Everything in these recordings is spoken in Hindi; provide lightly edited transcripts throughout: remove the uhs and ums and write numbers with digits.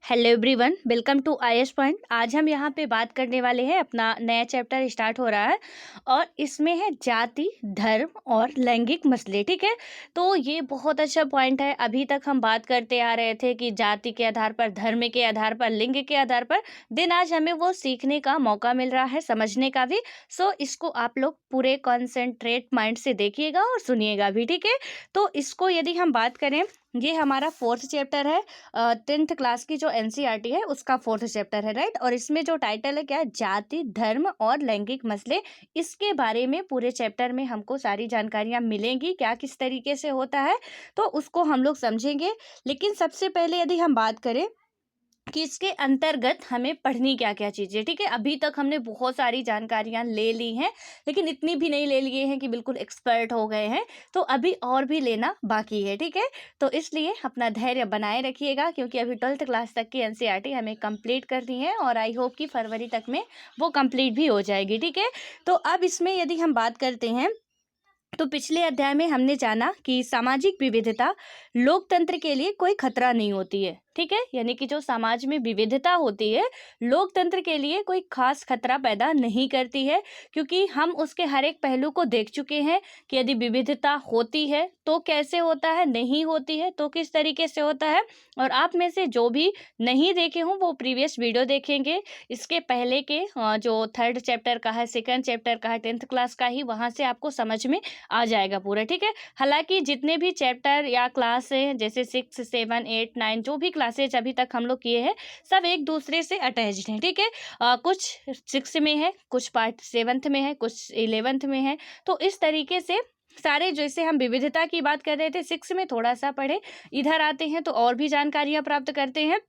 Hello everyone, welcome to IS point. आज हम यहाँ पे बात करने वाले हैं, अपना नया चैप्टर स्टार्ट हो रहा है और इसमें है जाति, धर्म और लैंगिक मसले। ठीक है, तो ये बहुत अच्छा पॉइंट है। अभी तक हम बात करते आ रहे थे कि जाति के आधार पर, धर्म के आधार पर, लिंग के आधार पर, दिन आज हमें वो सीखने का मौका मिल रहा है, समझने का भी। सो इसको आप लोग पूरे कॉन्सेंट्रेट माइंड से देखिएगा और सुनिएगा भी। ठीक है, तो इसको यदि हम बात करें, ये हमारा 4th चैप्टर है, 10th क्लास की जो एनसीईआरटी है उसका 4th चैप्टर है, राइट। और इसमें जो टाइटल है क्या है, जाति, धर्म और लैंगिक मसले। इसके बारे में पूरे चैप्टर में हमको सारी जानकारियां मिलेंगी, क्या किस तरीके से होता है, तो उसको हम लोग समझेंगे। लेकिन सबसे पहले यदि हम बात करें कि इसके अंतर्गत हमें पढ़नी क्या क्या चीज़ें। ठीक है, अभी तक हमने बहुत सारी जानकारियां ले ली हैं, लेकिन इतनी भी नहीं ले लिए हैं कि बिल्कुल एक्सपर्ट हो गए हैं, तो अभी और भी लेना बाकी है। ठीक है, तो इसलिए अपना धैर्य बनाए रखिएगा, क्योंकि अभी 12th क्लास तक की एनसीईआरटी हमें कंप्लीट करनी है और आई होप कि फरवरी तक में वो कंप्लीट भी हो जाएगी। ठीक है, तो अब इसमें यदि हम बात करते हैं, तो पिछले अध्याय में हमने जाना कि सामाजिक विविधता लोकतंत्र के लिए कोई खतरा नहीं होती है। ठीक है, यानी कि जो समाज में विविधता होती है, लोकतंत्र के लिए कोई खास खतरा पैदा नहीं करती है, क्योंकि हम उसके हर एक पहलू को देख चुके हैं कि यदि विविधता होती है तो कैसे होता है, नहीं होती है तो किस तरीके से होता है। और आप में से जो भी नहीं देखे हों वो प्रीवियस वीडियो देखेंगे, इसके पहले के जो 3rd चैप्टर का है, 2nd चैप्टर का है, 10th क्लास का ही, वहाँ से आपको समझ में आ जाएगा पूरा। ठीक है, हालांकि जितने भी चैप्टर या क्लास हैं, जैसे 6, 7, 8, 9 जो भी क्लासेज अभी तक हम लोग किए हैं, सब एक दूसरे से अटैच्ड हैं। ठीक है, कुछ 6 में है, कुछ पार्ट 7th में है, कुछ 11th में है, तो इस तरीके से सारे, जैसे हम विविधता की बात कर रहे थे 6 में थोड़ा सा पढ़े, इधर आते हैं तो और भी जानकारियां प्राप्त करते हैं।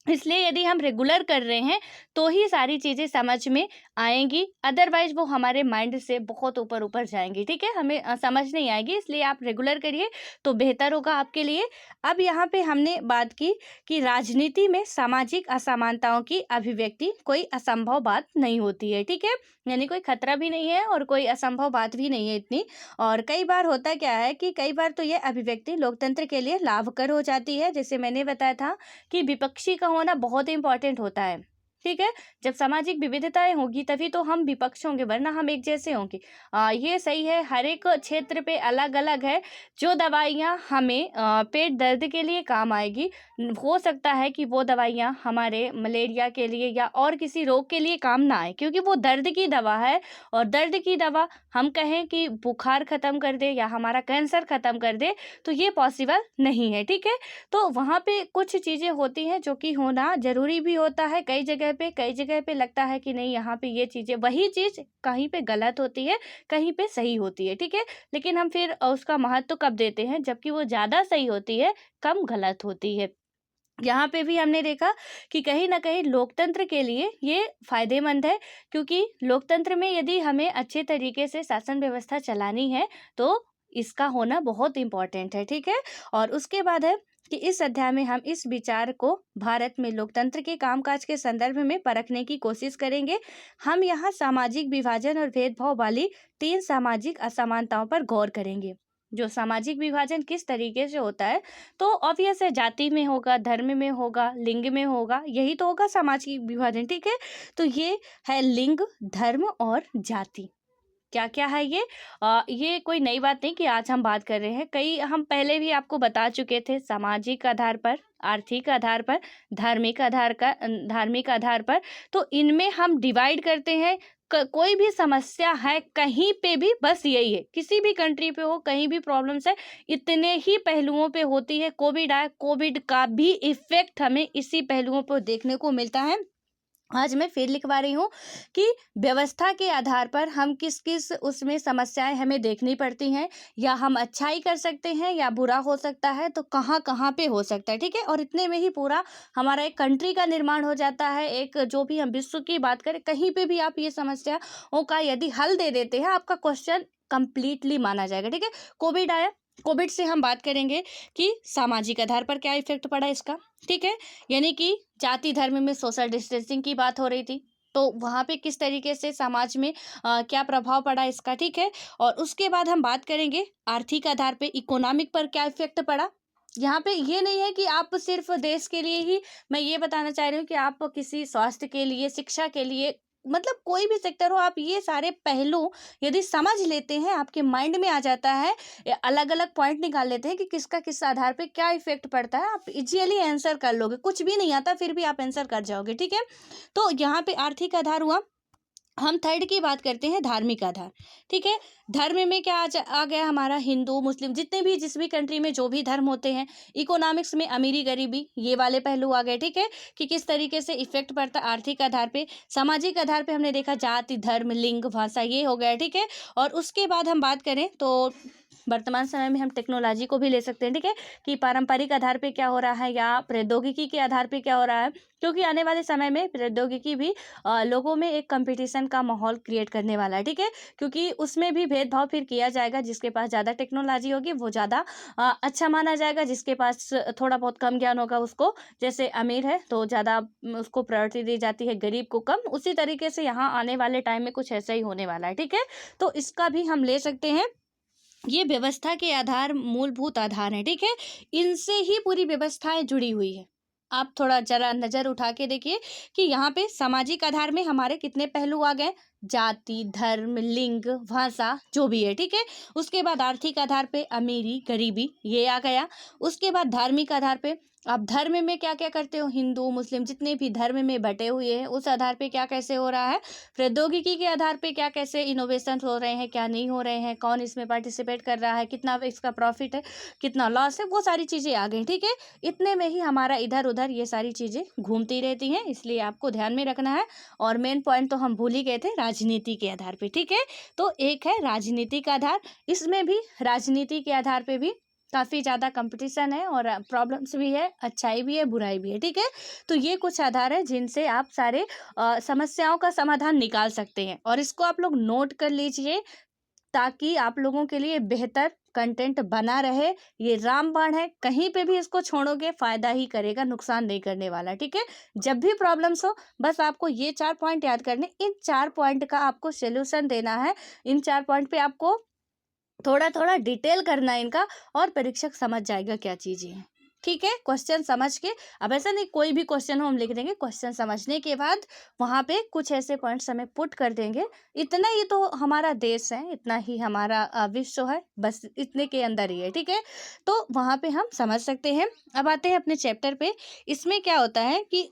इसलिए यदि हम रेगुलर कर रहे हैं तो ही सारी चीज़ें समझ में आएंगी, अदरवाइज वो हमारे माइंड से बहुत ऊपर ऊपर जाएंगी। ठीक है, हमें समझ नहीं आएगी, इसलिए आप रेगुलर करिए तो बेहतर होगा आपके लिए। अब यहाँ पे हमने बात की कि राजनीति में सामाजिक असमानताओं की अभिव्यक्ति कोई असंभव बात नहीं होती है। ठीक है, यानी कोई खतरा भी नहीं है और कोई असंभव बात भी नहीं है इतनी। और कई बार होता क्या है कि कई बार तो ये अभिव्यक्ति लोकतंत्र के लिए लाभकर हो जाती है, जैसे मैंने बताया था कि विपक्षी का होना बहुत इंपॉर्टेंट होता है। ठीक है, जब सामाजिक विविधताएं होगी तभी तो हम विपक्ष होंगे, वरना हम एक जैसे होंगे। ये सही है, हर एक क्षेत्र पे अलग अलग है। जो दवाइयाँ हमें पेट दर्द के लिए काम आएगी, हो सकता है कि वो दवाइयाँ हमारे मलेरिया के लिए या और किसी रोग के लिए काम ना आए, क्योंकि वो दर्द की दवा है। और दर्द की दवा हम कहें कि बुखार ख़त्म कर दे या हमारा कैंसर ख़त्म कर दे, तो ये पॉसिबल नहीं है। ठीक है, तो वहाँ पे कुछ चीज़ें होती हैं जो कि होना ज़रूरी भी होता है। कई जगह पे लगता है कि नहीं, यहाँ पे ये चीज़ें, वही चीज़ कहीं पे गलत होती है, कहीं पे सही होती है। ठीक है, लेकिन हम फिर उसका महत्व कब देते हैं, जबकि वो ज़्यादा सही होती है, कम गलत होती है। यहाँ पे भी हमने देखा कि कहीं ना कहीं लोकतंत्र के लिए ये फायदेमंद है, क्योंकि लोकतंत्र में यदि हमें अच्छे तरीके से शासन व्यवस्था चलानी है तो इसका होना बहुत इम्पोर्टेंट है। ठीक है, और उसके बाद है कि इस अध्याय में हम इस विचार को भारत में लोकतंत्र के कामकाज के संदर्भ में परखने की कोशिश करेंगे। हम यहाँ सामाजिक विभाजन और भेदभाव वाली 3 सामाजिक असमानताओं पर गौर करेंगे। जो सामाजिक विभाजन किस तरीके से होता है, तो ऑब्वियस है, जाति में होगा, धर्म में होगा, लिंग में होगा, यही तो होगा सामाजिक विभाजन। ठीक है, तो ये है लिंग, धर्म और जाति। क्या क्या है ये कोई नई बात नहीं कि आज हम बात कर रहे हैं, कई हम पहले भी आपको बता चुके थे। सामाजिक आधार पर, आर्थिक आधार पर, धार्मिक आधार पर, तो इनमें हम डिवाइड करते हैं। कोई भी समस्या है कहीं पे भी, बस यही है, किसी भी कंट्री पे हो, कहीं भी प्रॉब्लम्स है, इतने ही पहलुओं पे होती है। कोविड आया, कोविड का भी इफेक्ट हमें इसी पहलुओं पर देखने को मिलता है। आज मैं फिर लिखवा रही हूँ कि व्यवस्था के आधार पर हम किस किस उसमें समस्याएं हमें देखनी पड़ती हैं, या हम अच्छाई कर सकते हैं या बुरा हो सकता है, तो कहाँ कहाँ पे हो सकता है। ठीक है, और इतने में ही पूरा हमारा एक कंट्री का निर्माण हो जाता है। एक जो भी हम विश्व की बात करें, कहीं पे भी आप ये समस्याओं का यदि हल दे देते हैं, आपका क्वेश्चन कंप्लीटली माना जाएगा। ठीक है, कोविड आया, कोविड से हम बात करेंगे कि सामाजिक आधार पर क्या इफेक्ट पड़ा इसका। ठीक है, यानी कि जाति धर्म में सोशल डिस्टेंसिंग की बात हो रही थी, तो वहाँ पे किस तरीके से समाज में क्या प्रभाव पड़ा इसका। ठीक है, और उसके बाद हम बात करेंगे आर्थिक आधार पे, इकोनॉमिक पर क्या इफेक्ट पड़ा। यहाँ पे ये नहीं है कि आप सिर्फ देश के लिए ही, मैं ये बताना चाह रही हूँ कि आप किसी स्वास्थ्य के लिए, शिक्षा के लिए, मतलब कोई भी सेक्टर हो, आप ये सारे पहलू यदि समझ लेते हैं, आपके माइंड में आ जाता है, अलग अलग पॉइंट निकाल लेते हैं कि किसका किस आधार पे क्या इफेक्ट पड़ता है, आप इजीली आंसर कर लोगे। कुछ भी नहीं आता फिर भी आप आंसर कर जाओगे, ठीक है। तो यहाँ पे आर्थिक आधार हुआ। हम थर्ड की बात करते हैं, धार्मिक आधार। ठीक है, धर्म में क्या आ गया हमारा, हिंदू मुस्लिम, जितने भी जिस भी कंट्री में जो भी धर्म होते हैं। इकोनॉमिक्स में अमीरी गरीबी, ये वाले पहलू आ गए, ठीक है, कि किस तरीके से इफेक्ट पड़ता है आर्थिक आधार पे। सामाजिक आधार पे हमने देखा जाति, धर्म, लिंग, भाषा, ये हो गया, ठीक है। और उसके बाद हम बात करें तो वर्तमान समय में हम टेक्नोलॉजी को भी ले सकते हैं, ठीक है, कि पारंपरिक आधार पे क्या हो रहा है या प्रौद्योगिकी के आधार पे क्या हो रहा है, क्योंकि आने वाले समय में प्रौद्योगिकी भी लोगों में एक कंपटीशन का माहौल क्रिएट करने वाला है, ठीक है, क्योंकि उसमें भी भेदभाव फिर किया जाएगा। जिसके पास ज़्यादा टेक्नोलॉजी होगी वो ज़्यादा अच्छा माना जाएगा, जिसके पास थोड़ा बहुत कम ज्ञान होगा उसको, जैसे अमीर है तो ज़्यादा उसको प्रायोरिटी दी जाती है, गरीब को कम। उसी तरीके से यहाँ आने वाले टाइम में कुछ ऐसा ही होने वाला है, ठीक है। तो इसका भी हम ले सकते हैं। ये व्यवस्था के आधार मूलभूत आधार हैं, ठीक है, इनसे ही पूरी व्यवस्थाएं जुड़ी हुई है। आप थोड़ा जरा नजर उठा के देखिए कि यहाँ पे सामाजिक आधार में हमारे कितने पहलू आ गए, जाति, धर्म, लिंग, भाषा, जो भी है, ठीक है। उसके बाद आर्थिक आधार पे अमीरी गरीबी, ये आ गया। उसके बाद धार्मिक आधार पे आप धर्म में क्या क्या करते हो, हिंदू मुस्लिम जितने भी धर्म में बटे हुए हैं, उस आधार पे क्या कैसे हो रहा है। प्रौद्योगिकी के आधार पे क्या कैसे इनोवेशन हो रहे हैं, क्या नहीं हो रहे हैं, कौन इसमें पार्टिसिपेट कर रहा है, कितना इसका प्रॉफिट है, कितना लॉस है, वो सारी चीज़ें आ गई, ठीक है। इतने में ही हमारा इधर उधर ये सारी चीज़ें घूमती रहती हैं, इसलिए आपको ध्यान में रखना है। और मेन पॉइंट तो हम भूल ही गए थे, राजनीति के आधार पे, ठीक है। तो एक है राजनीतिक आधार, इसमें भी राजनीति के आधार पे भी काफ़ी ज़्यादा कंपटीशन है और प्रॉब्लम्स भी है, अच्छाई भी है, बुराई भी है, ठीक है। तो ये कुछ आधार है जिनसे आप सारे समस्याओं का समाधान निकाल सकते हैं, और इसको आप लोग नोट कर लीजिए ताकि आप लोगों के लिए बेहतर कंटेंट बना रहे। ये रामबाण है, कहीं पे भी इसको छोड़ोगे फायदा ही करेगा, नुकसान नहीं करने वाला, ठीक है। जब भी प्रॉब्लम्स हो बस आपको ये 4 पॉइंट याद करने, इन 4 पॉइंट का आपको सोल्यूशन देना है। इन 4 पॉइंट पे आपको थोड़ा थोड़ा डिटेल करना है इनका, और परीक्षक समझ जाएगा क्या चीज़ें हैं, ठीक है। क्वेश्चन समझ के, अब ऐसा नहीं कोई भी क्वेश्चन हो हम लिख देंगे, क्वेश्चन समझने के बाद वहाँ पे कुछ ऐसे पॉइंट्स हमें पुट कर देंगे। इतना ही तो हमारा देश है, इतना ही हमारा विश्व है, बस इतने के अंदर ही है, ठीक है। तो वहाँ पे हम समझ सकते हैं। अब आते हैं अपने चैप्टर पे। इसमें क्या होता है कि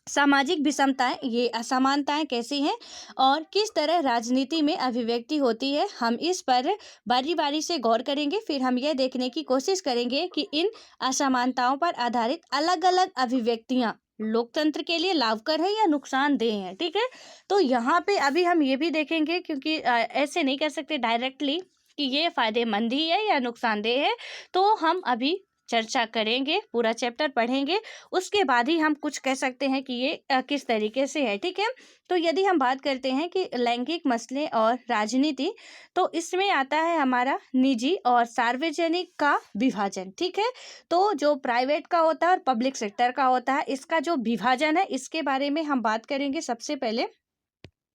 सामाजिक विषमताएं, ये असमानताएं कैसी हैं और किस तरह राजनीति में अभिव्यक्ति होती है, हम इस पर बारी बारी से गौर करेंगे। फिर हम यह देखने की कोशिश करेंगे कि इन असमानताओं पर आधारित अलग अलग अभिव्यक्तियां लोकतंत्र के लिए लाभकर है या नुकसानदेह है, ठीक है। तो यहाँ पे अभी हम ये भी देखेंगे, क्योंकि ऐसे नहीं कह सकते डायरेक्टली कि ये फायदेमंद ही है या नुकसानदेह है। तो हम अभी चर्चा करेंगे, पूरा चैप्टर पढ़ेंगे, उसके बाद ही हम कुछ कह सकते हैं कि ये किस तरीके से है, ठीक है। तो यदि हम बात करते हैं कि लैंगिक मसले और राजनीति, तो इसमें आता है हमारा निजी और सार्वजनिक का विभाजन, ठीक है। तो जो प्राइवेट का होता है और पब्लिक सेक्टर का होता है, इसका जो विभाजन है, इसके बारे में हम बात करेंगे। सबसे पहले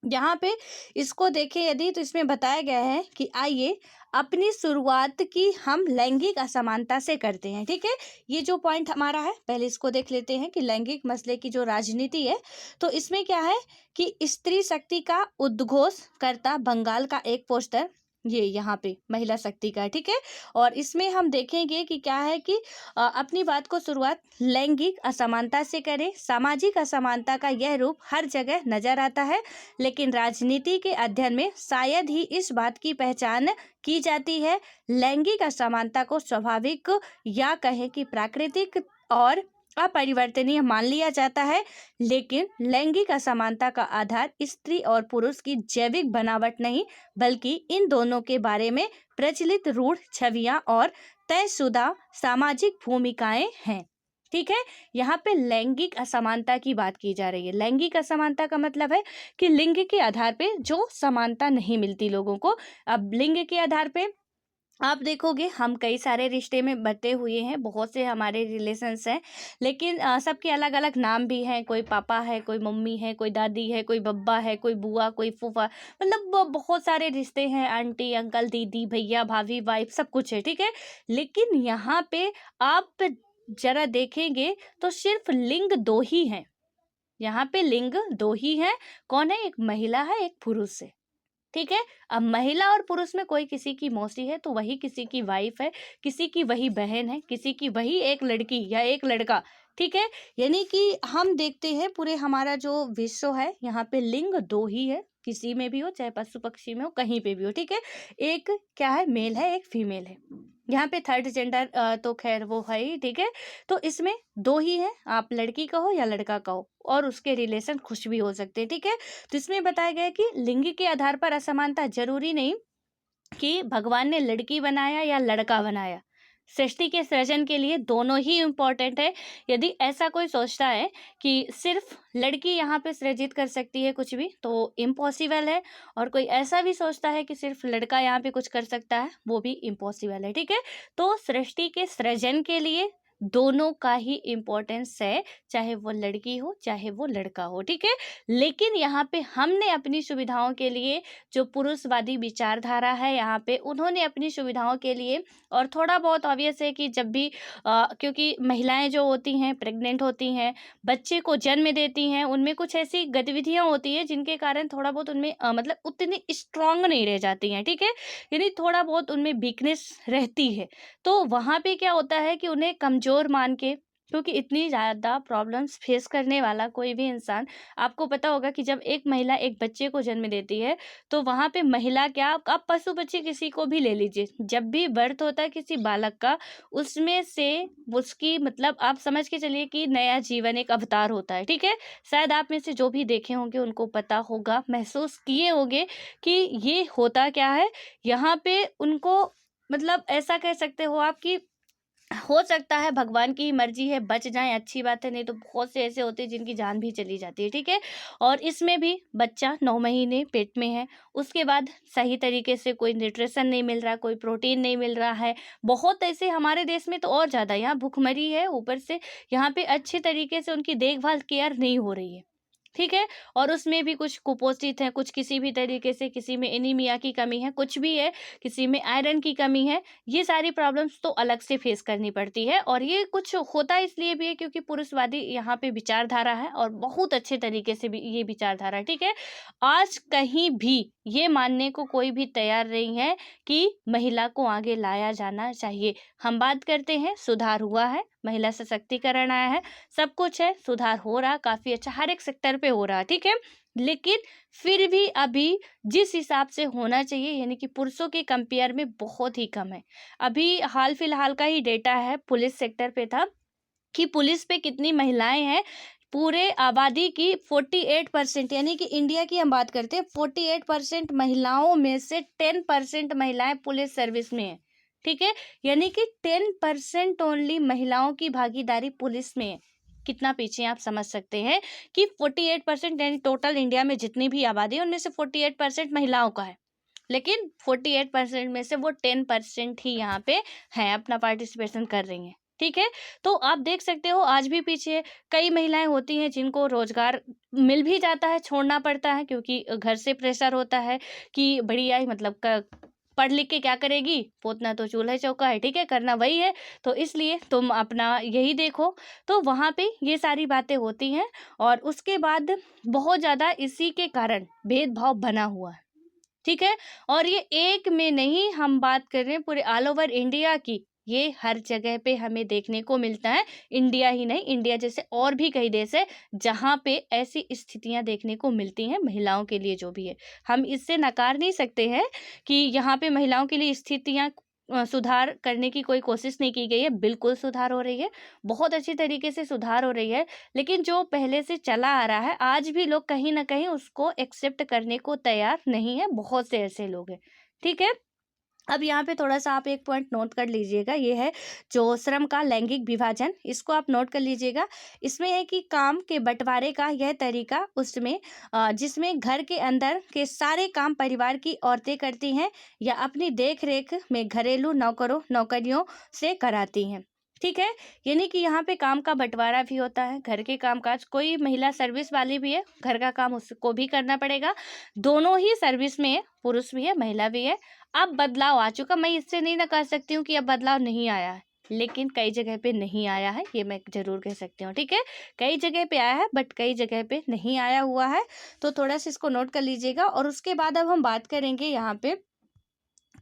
यहाँ पे इसको देखें यदि, तो इसमें बताया गया है कि आइए अपनी शुरुआत की हम लैंगिक असमानता से करते हैं, ठीक है। ये जो पॉइंट हमारा है, पहले इसको देख लेते हैं कि लैंगिक मसले की जो राजनीति है, तो इसमें क्या है कि स्त्री शक्ति का उद्घोष करता बंगाल का एक पोस्टर, ये यहाँ पे महिला शक्ति का है, ठीक है। और इसमें हम देखेंगे कि क्या है कि अपनी बात को शुरुआत लैंगिक असमानता से करें। सामाजिक असमानता का यह रूप हर जगह नजर आता है, लेकिन राजनीति के अध्ययन में शायद ही इस बात की पहचान की जाती है। लैंगिक असमानता को स्वाभाविक या कहें कि प्राकृतिक और अपरिवर्तनीय मान लिया जाता है, लेकिन लैंगिक असमानता का आधार स्त्री और पुरुष की जैविक बनावट नहीं, बल्कि इन दोनों के बारे में प्रचलित रूढ़ छवियां और तयशुदा सामाजिक भूमिकाएं हैं, ठीक है। यहाँ पे लैंगिक असमानता की बात की जा रही है। लैंगिक असमानता का मतलब है कि लिंग के आधार पे जो समानता नहीं मिलती लोगों को। अब लिंग के आधार पे आप देखोगे हम कई सारे रिश्ते में बँटे हुए हैं, बहुत से हमारे रिलेशंस हैं, लेकिन सबके अलग-अलग नाम भी हैं, कोई पापा है, कोई मम्मी है, कोई दादी है, कोई बब्बा है, कोई बुआ, कोई फूफा, मतलब बहुत सारे रिश्ते हैं, आंटी, अंकल, दीदी, भैया, भाभी, वाइफ सब कुछ है, ठीक है? लेकिन यहाँ पे आप ज़रा देखेंगे तो सिर्फ़ लिंग 2 ही हैं, यहाँ पे लिंग 2 ही हैं, कौन है? एक महिला है, एक पुरुष है। ठीक है। अब महिला और पुरुष में कोई किसी की मौसी है तो वही किसी की वाइफ है, किसी की वही बहन है, किसी की वही एक लड़की या एक लड़का। ठीक है। यानी कि हम देखते हैं पूरे हमारा जो विश्व है यहाँ पे लिंग 2 ही है, किसी में भी हो, चाहे पशु पक्षी में हो, कहीं पे भी हो। ठीक है। एक क्या है, मेल है, एक फीमेल है। यहाँ पे थर्ड जेंडर तो खैर वो है ही। ठीक है। तो इसमें 2 ही है, आप लड़की कहो या लड़का कहो, और उसके रिलेशन कुछ भी हो सकते हैं। ठीक है। तो इसमें बताया गया है कि लिंग के आधार पर असमानता जरूरी नहीं कि भगवान ने लड़की बनाया या लड़का बनाया। सृष्टि के सृजन के लिए दोनों ही इम्पोर्टेंट है। यदि ऐसा कोई सोचता है कि सिर्फ लड़की यहाँ पे सृजित कर सकती है कुछ भी, तो इम्पॉसिबल है। और कोई ऐसा भी सोचता है कि सिर्फ लड़का यहाँ पे कुछ कर सकता है, वो भी इम्पॉसिबल है। ठीक है। तो सृष्टि के सृजन के लिए दोनों का ही इम्पोर्टेंस है, चाहे वो लड़की हो चाहे वो लड़का हो। ठीक है। लेकिन यहाँ पे हमने अपनी सुविधाओं के लिए, जो पुरुषवादी विचारधारा है यहाँ पे, उन्होंने अपनी सुविधाओं के लिए, और थोड़ा बहुत ऑब्वियस है कि जब भी क्योंकि महिलाएं जो होती हैं प्रेग्नेंट होती हैं, बच्चे को जन्म देती हैं, उनमें कुछ ऐसी गतिविधियां होती हैं जिनके कारण थोड़ा बहुत उनमें मतलब उतनी स्ट्रांग नहीं रह जाती हैं। ठीक है। यानी थोड़ा बहुत उनमें वीकनेस रहती है। तो वहाँ पे क्या होता है कि उन्हें कमज़ोर मान के, क्योंकि इतनी ज़्यादा प्रॉब्लम्स फेस करने वाला कोई भी इंसान, आपको पता होगा कि जब एक महिला एक बच्चे को जन्म देती है, तो वहाँ पे महिला क्या, आप पशु पक्षी किसी को भी ले लीजिए, जब भी बर्थ होता है किसी बालक का, उसमें से उसकी मतलब आप समझ के चलिए कि नया जीवन, एक अवतार होता है। ठीक है। शायद आप में से जो भी देखे होंगे उनको पता होगा, महसूस किए होंगे कि ये होता क्या है। यहाँ पे उनको मतलब ऐसा कह सकते हो आप कि हो सकता है भगवान की मर्जी है बच जाएं, अच्छी बात है, नहीं तो बहुत से ऐसे होते हैं जिनकी जान भी चली जाती है। ठीक है। और इसमें भी बच्चा 9 महीने पेट में है, उसके बाद सही तरीके से कोई न्यूट्रिशन नहीं मिल रहा, कोई प्रोटीन नहीं मिल रहा है। बहुत ऐसे हमारे देश में तो और ज़्यादा, यहाँ भुखमरी है, ऊपर से यहाँ पे अच्छे तरीके से उनकी देखभाल केयर नहीं हो रही है। ठीक है। और उसमें भी कुछ कुपोषित हैं, कुछ किसी भी तरीके से, किसी में एनीमिया की कमी है, कुछ भी है, किसी में आयरन की कमी है। ये सारी प्रॉब्लम्स तो अलग से फेस करनी पड़ती है, और ये कुछ होता इसलिए भी है क्योंकि पुरुषवादी यहाँ पे विचारधारा है, और बहुत अच्छे तरीके से भी ये विचारधारा है। ठीक है। आज कहीं भी ये मानने को कोई भी तैयार नहीं है कि महिला को आगे लाया जाना चाहिए। हम बात करते हैं, सुधार हुआ है, महिला सशक्तिकरण आया है, सब कुछ है, सुधार हो रहा, काफ़ी अच्छा हर एक सेक्टर पे हो रहा, ठीक है। लेकिन फिर भी अभी जिस हिसाब से होना चाहिए, यानी कि पुरुषों के कंपेयर में बहुत ही कम है। अभी हाल फिलहाल का ही डेटा है, पुलिस सेक्टर पे था कि पुलिस पे कितनी महिलाएं हैं, पूरे आबादी की 48%, यानी कि इंडिया की हम बात करते हैं, 48% महिलाओं में से 10% महिलाएं पुलिस सर्विस में हैं। ठीक है। यानी कि 10% ओनली महिलाओं की भागीदारी पुलिस में है। कितना पीछे आप समझ सकते हैं कि 48%, यानी टोटल इंडिया में जितनी भी आबादी है उनमें से 48% महिलाओं का है, लेकिन 48% में से वो 10% ही यहाँ पे हैं, अपना पार्टिसिपेशन कर रही हैं। ठीक है। तो आप देख सकते हो आज भी पीछे कई महिलाएं होती हैं जिनको रोजगार मिल भी जाता है, छोड़ना पड़ता है क्योंकि घर से प्रेशर होता है कि बढ़िया ही मतलब पढ़ लिख के क्या करेगी, पोतना तो चूल्हे चौका है। ठीक है। करना वही है, तो इसलिए तुम अपना यही देखो। तो वहाँ पे ये सारी बातें होती हैं, और उसके बाद बहुत ज़्यादा इसी के कारण भेदभाव बना हुआ है। ठीक है। और ये एक में नहीं, हम बात कर रहे हैं पूरे ऑल ओवर इंडिया की, ये हर जगह पे हमें देखने को मिलता है। इंडिया ही नहीं, इंडिया जैसे और भी कई देश है जहाँ पे ऐसी स्थितियां देखने को मिलती हैं महिलाओं के लिए, जो भी है। हम इससे नकार नहीं सकते हैं कि यहाँ पे महिलाओं के लिए स्थितियां सुधार करने की कोई कोशिश नहीं की गई है, बिल्कुल सुधार हो रही है, बहुत अच्छी तरीके से सुधार हो रही है। लेकिन जो पहले से चला आ रहा है, आज भी लोग कहीं ना कहीं उसको एक्सेप्ट करने को तैयार नहीं है, बहुत से ऐसे लोग हैं। ठीक है। अब यहाँ पे थोड़ा-सा आप एक पॉइंट नोट कर लीजिएगा, ये है जो श्रम का लैंगिक विभाजन, इसको आप नोट कर लीजिएगा। इसमें है कि काम के बँटवारे का यह तरीका उसमें जिसमें घर के अंदर के सारे काम परिवार की औरतें करती हैं या अपनी देख-रेख में घरेलू नौकरियों से कराती हैं। ठीक है? यानी कि यहाँ पे काम का बँटवारा भी होता है, घर के काम-काज, कोई महिला सर्विस वाली भी है, घर का काम उसको भी करना पड़ेगा। दोनों ही सर्विस में है, पुरुष भी है, महिला भी है। अब बदलाव आ चुका, मैं इससे नहीं ना कह सकती हूँ कि अब बदलाव नहीं आया है, लेकिन कई जगह पे नहीं आया है, ये मैं ज़रूर कह सकती हूँ। ठीक है? कई जगह पे आया है बट कई जगह पे नहीं आया हुआ है, तो थोड़ा-सा इसको नोट कर लीजिएगा। और उसके बाद अब हम बात करेंगे यहाँ पे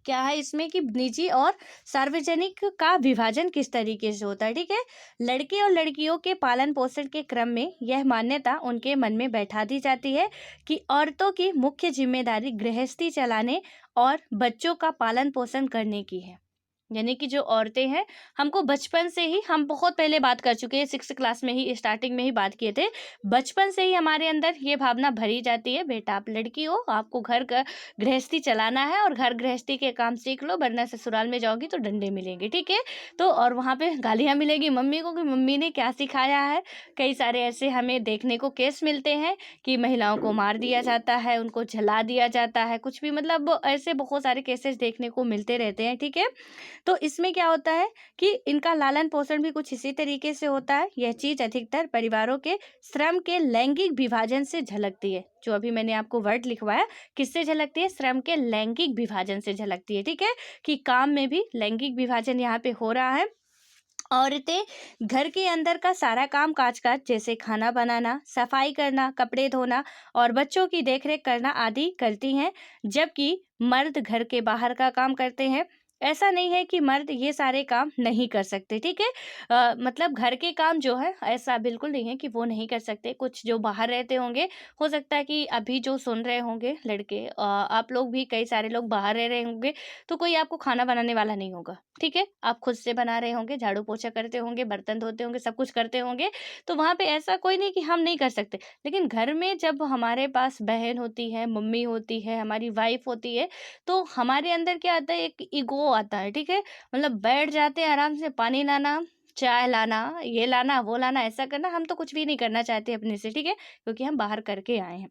क्या है इसमें कि निजी और सार्वजनिक का विभाजन किस तरीके से होता है। ठीक है? लड़के और लड़कियों के पालन पोषण के क्रम में यह मान्यता उनके मन में बैठा दी जाती है कि औरतों की मुख्य जिम्मेदारी गृहस्थी चलाने और बच्चों का पालन पोषण करने की है। यानी कि जो औरतें हैं, हमको बचपन से ही, हम बहुत पहले बात कर चुके हैं, 6th क्लास में ही, स्टार्टिंग में ही बात किए थे। बचपन से ही हमारे अंदर ये भावना भरी जाती है, बेटा आप लड़की हो, आपको घर का गृहस्थी चलाना है और घर गृहस्थी के काम सीख लो, वरना ससुराल में जाओगी तो डंडे मिलेंगे। ठीक है? तो और वहाँ पे गालियाँ मिलेगी मम्मी को कि मम्मी ने क्या सिखाया है। कई सारे ऐसे हमें देखने को केस मिलते हैं कि महिलाओं को मार दिया जाता है, उनको जला दिया जाता है, कुछ भी, मतलब ऐसे बहुत सारे केसेस देखने को मिलते रहते हैं। ठीक है? तो इसमें क्या होता है कि इनका लालन पोषण भी कुछ इसी तरीके से होता है। यह चीज अधिकतर परिवारों के श्रम के लैंगिक विभाजन से झलकती है। जो अभी मैंने आपको वर्ड लिखवाया, किससे झलकती है? श्रम के लैंगिक विभाजन से झलकती है। ठीक है? कि काम में भी लैंगिक विभाजन यहाँ पे हो रहा है। औरतें घर के अंदर का सारा काम काज जैसे खाना बनाना, सफाई करना, कपड़े धोना और बच्चों की देखरेख करना आदि करती हैं, जबकि मर्द घर के बाहर का काम करते हैं। ऐसा नहीं है कि मर्द ये सारे काम नहीं कर सकते। ठीक है? मतलब घर के काम जो है, ऐसा बिल्कुल नहीं है कि वो नहीं कर सकते। कुछ जो बाहर रहते होंगे, हो सकता है कि अभी जो सुन रहे होंगे लड़के, आप लोग भी, कई सारे लोग बाहर रह रहे होंगे, तो कोई आपको खाना बनाने वाला नहीं होगा। ठीक है? आप खुद से बना रहे होंगे, झाड़ू पोछा करते होंगे, बर्तन धोते होंगे, सब कुछ करते होंगे, तो वहाँ पे ऐसा कोई नहीं कि हम नहीं कर सकते। लेकिन घर में जब हमारे पास बहन होती है, मम्मी होती है, हमारी वाइफ होती है, तो हमारे अंदर क्या आता है, एक ईगो आता है। ठीक है? मतलब बैठ जाते हैं आराम से, पानी लाना, चाय लाना, ये लाना, वो लाना, ऐसा करना, हम तो कुछ भी नहीं करना चाहते अपने से। ठीक है? क्योंकि हम बाहर करके आए हैं।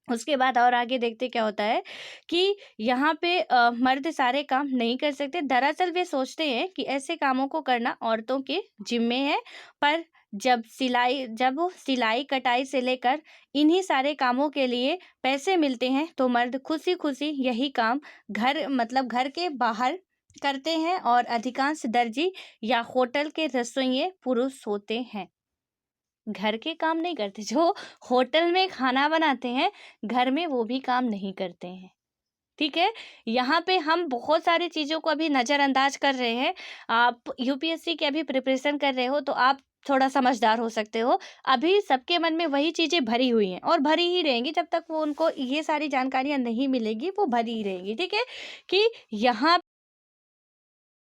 उसके बाद और आगे देखते क्या होता है कि यहाँ पे मर्द सारे काम नहीं कर सकते। दरअसल वे सोचते हैं कि ऐसे कामों को करना औरतों के जिम्मे है, पर जब वो सिलाई कटाई से लेकर इन्हीं सारे कामों के लिए पैसे मिलते हैं, तो मर्द खुशी खुशी यही काम घर के बाहर करते हैं और अधिकांश दर्जी या होटल के रसोइये पुरुष होते हैं। घर के काम नहीं करते, जो होटल में खाना बनाते हैं, घर में वो भी काम नहीं करते हैं। ठीक है? यहाँ पे हम बहुत सारी चीज़ों को अभी नज़रअंदाज कर रहे हैं। आप यूपीएससी की अभी प्रिपरेशन कर रहे हो, तो आप थोड़ा समझदार हो सकते हो। अभी सबके मन में वही चीज़ें भरी हुई हैं और भरी ही रहेंगी जब तक वो उनको ये सारी जानकारियाँ नहीं मिलेगी, वो भरी ही रहेंगी। ठीक है? कि यहाँ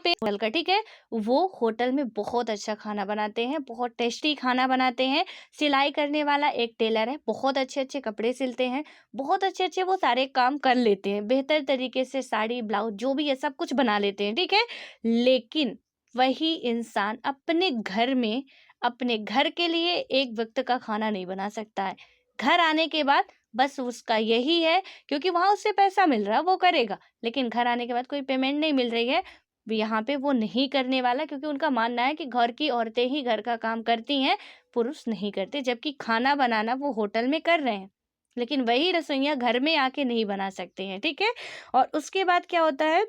पे होटल का, ठीक है, वो होटल में बहुत अच्छा खाना बनाते हैं, बहुत टेस्टी खाना बनाते हैं। सिलाई करने वाला एक टेलर है, बहुत अच्छे अच्छे कपड़े सिलते हैं, बहुत अच्छे अच्छे वो सारे काम कर लेते हैं, बेहतर तरीके से साड़ी ब्लाउज जो भी है सब कुछ बना लेते हैं। ठीक है? लेकिन वही इंसान अपने घर के लिए एक वक्त का खाना नहीं बना सकता है। घर आने के बाद बस उसका यही है, क्योंकि वहां उससे पैसा मिल रहा है, वो करेगा, लेकिन घर आने के बाद कोई पेमेंट नहीं मिल रही है, यहाँ पे वो नहीं करने वाला, क्योंकि उनका मानना है कि घर की औरतें ही घर का काम करती हैं, पुरुष नहीं करते। जबकि खाना बनाना वो होटल में कर रहे हैं, लेकिन वही रसोइयाँ घर में आके नहीं बना सकते हैं। ठीक है? और उसके बाद क्या होता है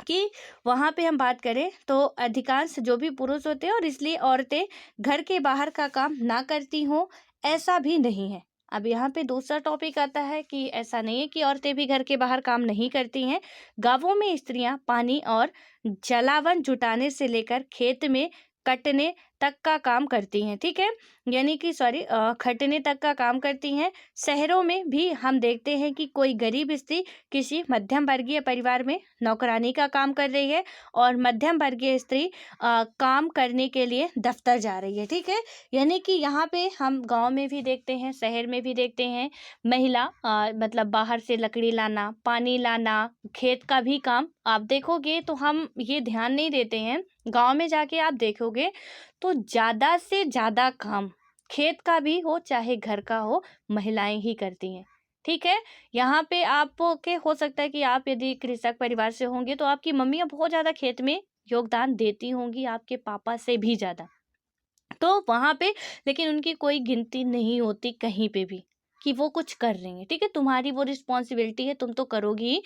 कि वहाँ पे हम बात करें तो अधिकांश जो भी पुरुष होते हैं, और इसलिए औरतें घर के बाहर का काम ना करती हों, ऐसा भी नहीं है। अब यहाँ पे दूसरा टॉपिक आता है कि ऐसा नहीं है कि औरतें भी घर के बाहर काम नहीं करती हैं। गांवों में स्त्रियां पानी और जलावन जुटाने से लेकर खेत में कटने तक का काम करती हैं, ठीक है, यानी कि सॉरी खटने तक का काम करती हैं। शहरों में भी हम देखते हैं कि कोई गरीब स्त्री किसी मध्यम वर्गीय परिवार में नौकरानी का काम कर रही है और मध्यम वर्गीय स्त्री काम करने के लिए दफ्तर जा रही है, ठीक है। यानी कि यहाँ पे हम गांव में भी देखते हैं, शहर में भी देखते हैं, महिला मतलब बाहर से लकड़ी लाना, पानी लाना, खेत का भी काम आप देखोगे तो हम ये ध्यान नहीं देते हैं। गांव में जाके आप देखोगे तो ज़्यादा से ज़्यादा काम खेत का भी हो चाहे घर का हो, महिलाएं ही करती हैं, ठीक है। यहाँ पे आपके हो सकता है कि आप यदि कृषक परिवार से होंगे तो आपकी मम्मियाँ बहुत ज़्यादा खेत में योगदान देती होंगी, आपके पापा से भी ज़्यादा। तो वहाँ पे लेकिन उनकी कोई गिनती नहीं होती कहीं पे भी कि वो कुछ कर रही हैं, ठीक है। तुम्हारी वो रिस्पॉन्सिबिलिटी है, तुम तो करोगी ही,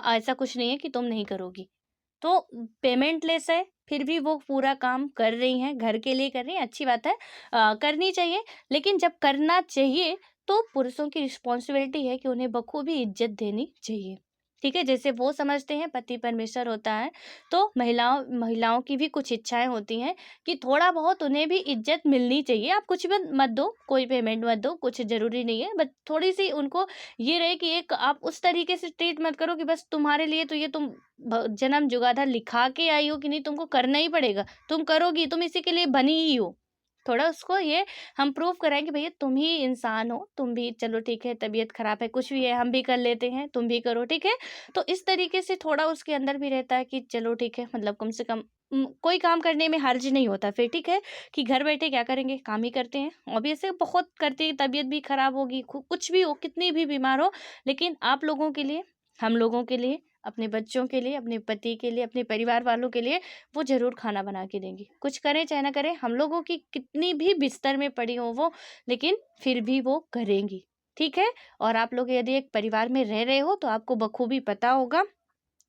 ऐसा कुछ नहीं है कि तुम नहीं करोगी। तो पेमेंट लेस है, फिर भी वो पूरा काम कर रही हैं, घर के लिए कर रही हैं, अच्छी बात है, करनी चाहिए। लेकिन जब करना चाहिए तो पुरुषों की रिस्पॉन्सिबिलिटी है कि उन्हें बखूबी इज्जत देनी चाहिए, ठीक है। जैसे वो समझते हैं पति परमेश्वर होता है, तो महिलाओं की भी कुछ इच्छाएं होती हैं कि थोड़ा बहुत उन्हें भी इज्जत मिलनी चाहिए। आप कुछ भी मत दो, कोई पेमेंट मत दो, कुछ ज़रूरी नहीं है, बट थोड़ी सी उनको ये रहे कि एक आप उस तरीके से ट्रीट मत करो कि बस तुम्हारे लिए तो ये तुम जन्म जुगाधार लिखा के आई हो कि नहीं, तुमको करना ही पड़ेगा, तुम करोगी, तुम इसी के लिए बनी ही हो। थोड़ा उसको ये हम प्रूव कराएं कि भैया तुम ही इंसान हो, तुम भी चलो ठीक है, तबीयत खराब है, कुछ भी है, हम भी कर लेते हैं, तुम भी करो, ठीक है। तो इस तरीके से थोड़ा उसके अंदर भी रहता है कि चलो ठीक है, मतलब कम से कम कोई काम करने में हर्ज नहीं होता फिर, ठीक है, कि घर बैठे क्या करेंगे, काम ही करते हैं। ऑब्वियसली बहुत करते हैं, तबीयत भी खराब होगी, कुछ भी हो, कितनी भी बीमार हो, लेकिन आप लोगों के लिए, हम लोगों के लिए, अपने बच्चों के लिए, अपने पति के लिए, अपने परिवार वालों के लिए वो ज़रूर खाना बना के देंगी। कुछ करें चाहे ना करें, हम लोगों की कितनी भी बिस्तर में पड़ी हो वो, लेकिन फिर भी वो करेंगी, ठीक है। और आप लोग यदि एक परिवार में रह रहे हो तो आपको बखूबी पता होगा।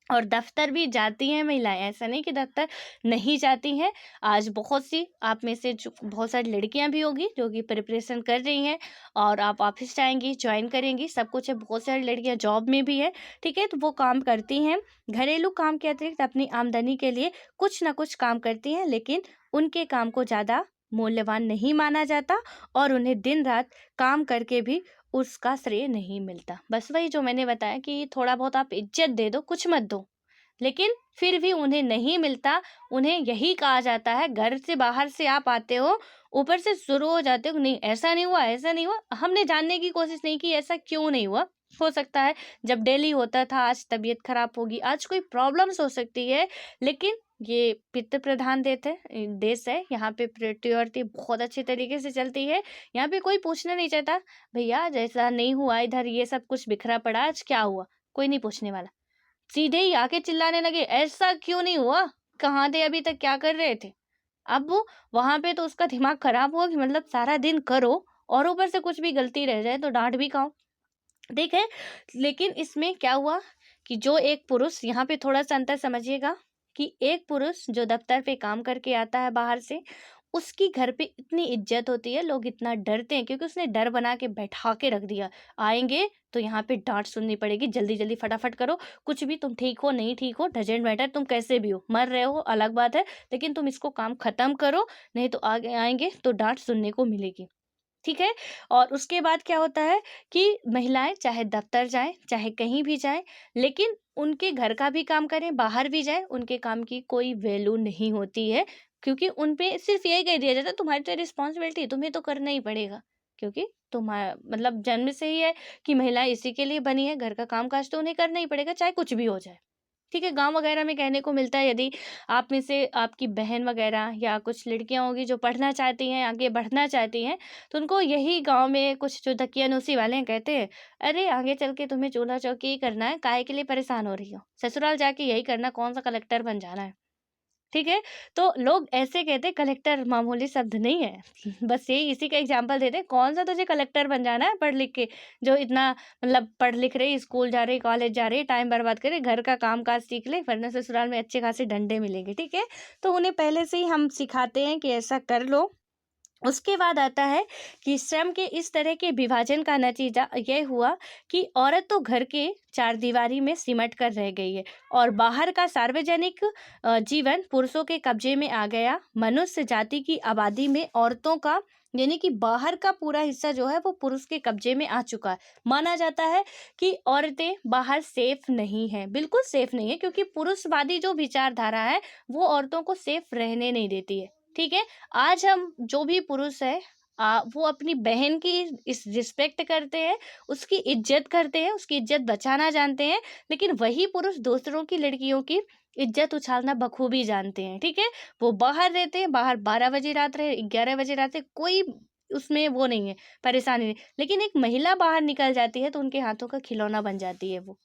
और दफ्तर भी जाती हैं महिलाएं, ऐसा नहीं कि दफ्तर नहीं जाती हैं। आज बहुत सी आप में से जो बहुत सारी लड़कियां भी होगी जो कि प्रिपरेशन कर रही हैं और आप ऑफिस जाएंगी, ज्वाइन करेंगी, सब कुछ है। बहुत सारी लड़कियां जॉब में भी है, ठीक है, तो वो काम करती हैं। घरेलू काम के अतिरिक्त अपनी आमदनी के लिए कुछ ना कुछ काम करती हैं, लेकिन उनके काम को ज़्यादा मूल्यवान नहीं माना जाता और उन्हें दिन रात काम करके भी उसका श्रेय नहीं मिलता। बस वही जो मैंने बताया कि थोड़ा बहुत आप इज्जत दे दो, कुछ मत दो, लेकिन फिर भी उन्हें नहीं मिलता। उन्हें यही कहा जाता है, घर से बाहर से आप आते हो, ऊपर से शुरू हो जाते हो, नहीं ऐसा नहीं हुआ, ऐसा नहीं हुआ। हमने जानने की कोशिश नहीं की ऐसा क्यों नहीं हुआ। हो सकता है जब डेली होता था, आज तबीयत खराब होगी, आज कोई प्रॉब्लम्स हो सकती है, लेकिन ये पितृ प्रधान देश है, यहाँ पे प्रायोरिटी बहुत अच्छे तरीके से चलती है। यहाँ पे कोई पूछना नहीं चाहता, भैया जैसा नहीं हुआ इधर, ये सब कुछ बिखरा पड़ा, आज क्या हुआ, कोई नहीं पूछने वाला। सीधे ही आके चिल्लाने लगे, ऐसा क्यों नहीं हुआ, कहाँ थे अभी तक, क्या कर रहे थे। अब वो वहां पे तो उसका दिमाग खराब हुआ कि मतलब सारा दिन करो और ऊपर से कुछ भी गलती रह जाए तो डांट भी खाओ, ठीक है। लेकिन इसमें क्या हुआ कि जो एक पुरुष, यहाँ पे थोड़ा सा अंतर समझिएगा, कि एक पुरुष जो दफ्तर पे काम करके आता है बाहर से, उसकी घर पे इतनी इज्जत होती है, लोग इतना डरते हैं क्योंकि उसने डर बना के बैठा के रख दिया। आएंगे तो यहाँ पे डांट सुननी पड़ेगी, जल्दी जल्दी फटाफट करो, कुछ भी, तुम ठीक हो नहीं ठीक हो डजेंट मैटर, तुम कैसे भी हो, मर रहे हो अलग बात है, लेकिन तुम इसको काम खत्म करो, नहीं तो आगे आएंगे तो डांट सुनने को मिलेगी, ठीक है। और उसके बाद क्या होता है कि महिलाएं चाहे दफ्तर जाएं चाहे कहीं भी जाएं, लेकिन उनके घर का भी काम करें, बाहर भी जाएं, उनके काम की कोई वैल्यू नहीं होती है, क्योंकि उन पे सिर्फ यही कह दिया जाता है, तुम्हारी तो रिस्पॉन्सिबिलिटी है, तुम्हें तो करना ही पड़ेगा, क्योंकि तुम्हारा मतलब जन्म से ही है कि महिलाएं इसी के लिए बनी है, घर का काम काज तो उन्हें करना ही पड़ेगा, चाहे कुछ भी हो जाए, ठीक है। गांव वगैरह में कहने को मिलता है, यदि आप में से आपकी बहन वगैरह या कुछ लड़कियां होगी जो पढ़ना चाहती हैं, आगे बढ़ना चाहती हैं, तो उनको यही गांव में कुछ जो दकियानूसी वाले हैं कहते हैं, अरे आगे चल के तुम्हें चूल्हा चौकी ही करना है, काहे के लिए परेशान हो रही हो, ससुराल जाके यही करना, कौन सा कलेक्टर बन जाना है, ठीक है। तो लोग ऐसे कहते, कलेक्टर मामूली शब्द नहीं है बस यही इसी का एग्जांपल देते, कौन सा तुझे कलेक्टर बन जाना है पढ़ लिख के, जो इतना मतलब पढ़ लिख रही, स्कूल जा रही, कॉलेज जा रही, टाइम बर्बाद करे, घर का काम काज सीख ले, वरना ससुराल में अच्छे खासे डंडे मिलेंगे, ठीक है। तो उन्हें पहले से ही हम सिखाते हैं कि ऐसा कर लो, उसके बाद आता है कि श्रम के इस तरह के विभाजन का नतीजा यह हुआ कि औरत तो घर के चार दीवारी में सिमट कर रह गई है और बाहर का सार्वजनिक जीवन पुरुषों के कब्जे में आ गया। मनुष्य जाति की आबादी में औरतों का यानी कि बाहर का पूरा हिस्सा जो है वो पुरुष के कब्जे में आ चुका है। माना जाता है कि औरतें बाहर सेफ नहीं है, बिल्कुल सेफ नहीं है, क्योंकि पुरुषवादी जो विचारधारा है वो औरतों को सेफ रहने नहीं देती है। ठीक है। आज हम जो भी पुरुष है वो अपनी बहन की इस रिस्पेक्ट करते हैं, उसकी इज्जत करते हैं, उसकी इज्जत बचाना जानते हैं, लेकिन वही पुरुष दूसरों की लड़कियों की इज्जत उछालना बखूबी जानते हैं। ठीक है। वो बाहर रहते हैं, बाहर 12 बजे रात रहे, 11 बजे रात रहे, कोई उसमें वो नहीं है, परेशानी नहीं, लेकिन एक महिला बाहर निकल जाती है तो उनके हाथों का खिलौना बन जाती है वो।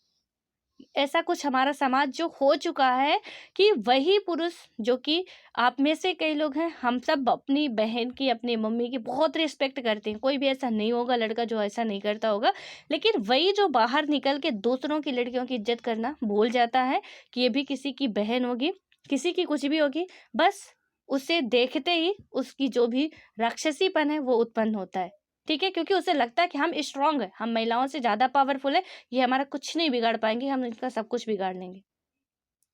ऐसा कुछ हमारा समाज जो हो चुका है कि वही पुरुष, जो कि आप में से कई लोग हैं, हम सब अपनी बहन की, अपनी मम्मी की बहुत रिस्पेक्ट करते हैं, कोई भी ऐसा नहीं होगा लड़का जो ऐसा नहीं करता होगा, लेकिन वही जो बाहर निकल के दूसरों की लड़कियों की इज्जत करना भूल जाता है कि ये भी किसी की बहन होगी, किसी की कुछ भी होगी, बस उसे देखते ही उसकी जो भी राक्षसीपन है वो उत्पन्न होता है। ठीक है। क्योंकि उसे लगता है कि हम स्ट्रांग है, हम महिलाओं से ज्यादा पावरफुल है, ये हमारा कुछ नहीं बिगाड़ पाएंगे, हम इनका सब कुछ बिगाड़ लेंगे।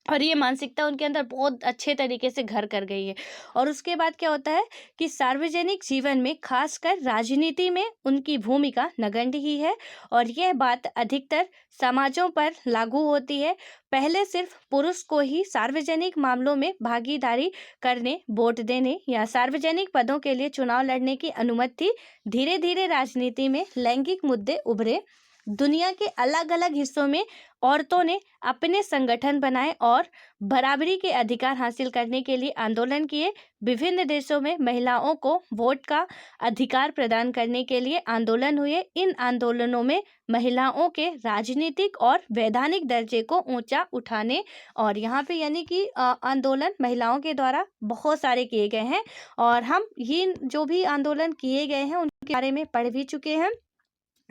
और ये मानसिकता उनके अंदर बहुत अच्छे तरीके से घर कर गई है। और उसके बाद क्या होता है कि सार्वजनिक जीवन में, खासकर राजनीति में, उनकी भूमिका नगण्य ही है। और यह बात अधिकतर समाजों पर लागू होती है। पहले सिर्फ पुरुष को ही सार्वजनिक मामलों में भागीदारी करने, वोट देने या सार्वजनिक पदों के लिए चुनाव लड़ने की अनुमति थी। धीरे धीरे राजनीति में लैंगिक मुद्दे उभरे। दुनिया के अलग अलग हिस्सों में औरतों ने अपने संगठन बनाए और बराबरी के अधिकार हासिल करने के लिए आंदोलन किए। विभिन्न देशों में महिलाओं को वोट का अधिकार प्रदान करने के लिए आंदोलन हुए। इन आंदोलनों में महिलाओं के राजनीतिक और वैधानिक दर्जे को ऊंचा उठाने, और यहाँ पे यानी कि आंदोलन महिलाओं के द्वारा बहुत सारे किए गए हैं, और हम ये जो भी आंदोलन किए गए हैं उनके बारे में पढ़ भी चुके हैं।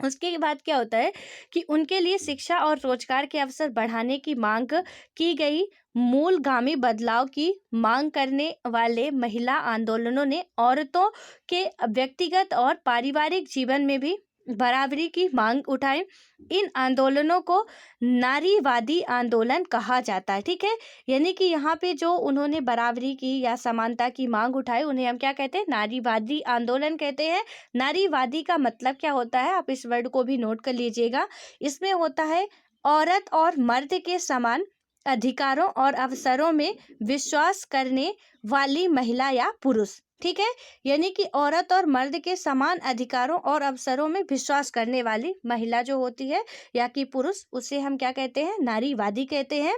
उसके बाद क्या होता है कि उनके लिए शिक्षा और रोजगार के अवसर बढ़ाने की मांग की गई। मूलगामी बदलाव की मांग करने वाले महिला आंदोलनों ने औरतों के व्यक्तिगत और पारिवारिक जीवन में भी बराबरी की मांग उठाई। इन आंदोलनों को नारीवादी आंदोलन कहा जाता है। ठीक है। यानी कि यहाँ पे जो उन्होंने बराबरी की या समानता की मांग उठाई, उन्हें हम क्या कहते हैं? नारीवादी आंदोलन कहते हैं। नारीवादी का मतलब क्या होता है, आप इस वर्ड को भी नोट कर लीजिएगा। इसमें होता है औरत और मर्द के समान अधिकारों और अवसरों में विश्वास करने वाली महिला या पुरुष। ठीक है। यानी कि औरत और मर्द के समान अधिकारों और अवसरों में विश्वास करने वाली महिला जो होती है या कि पुरुष, उसे हम क्या कहते हैं? नारीवादी कहते हैं।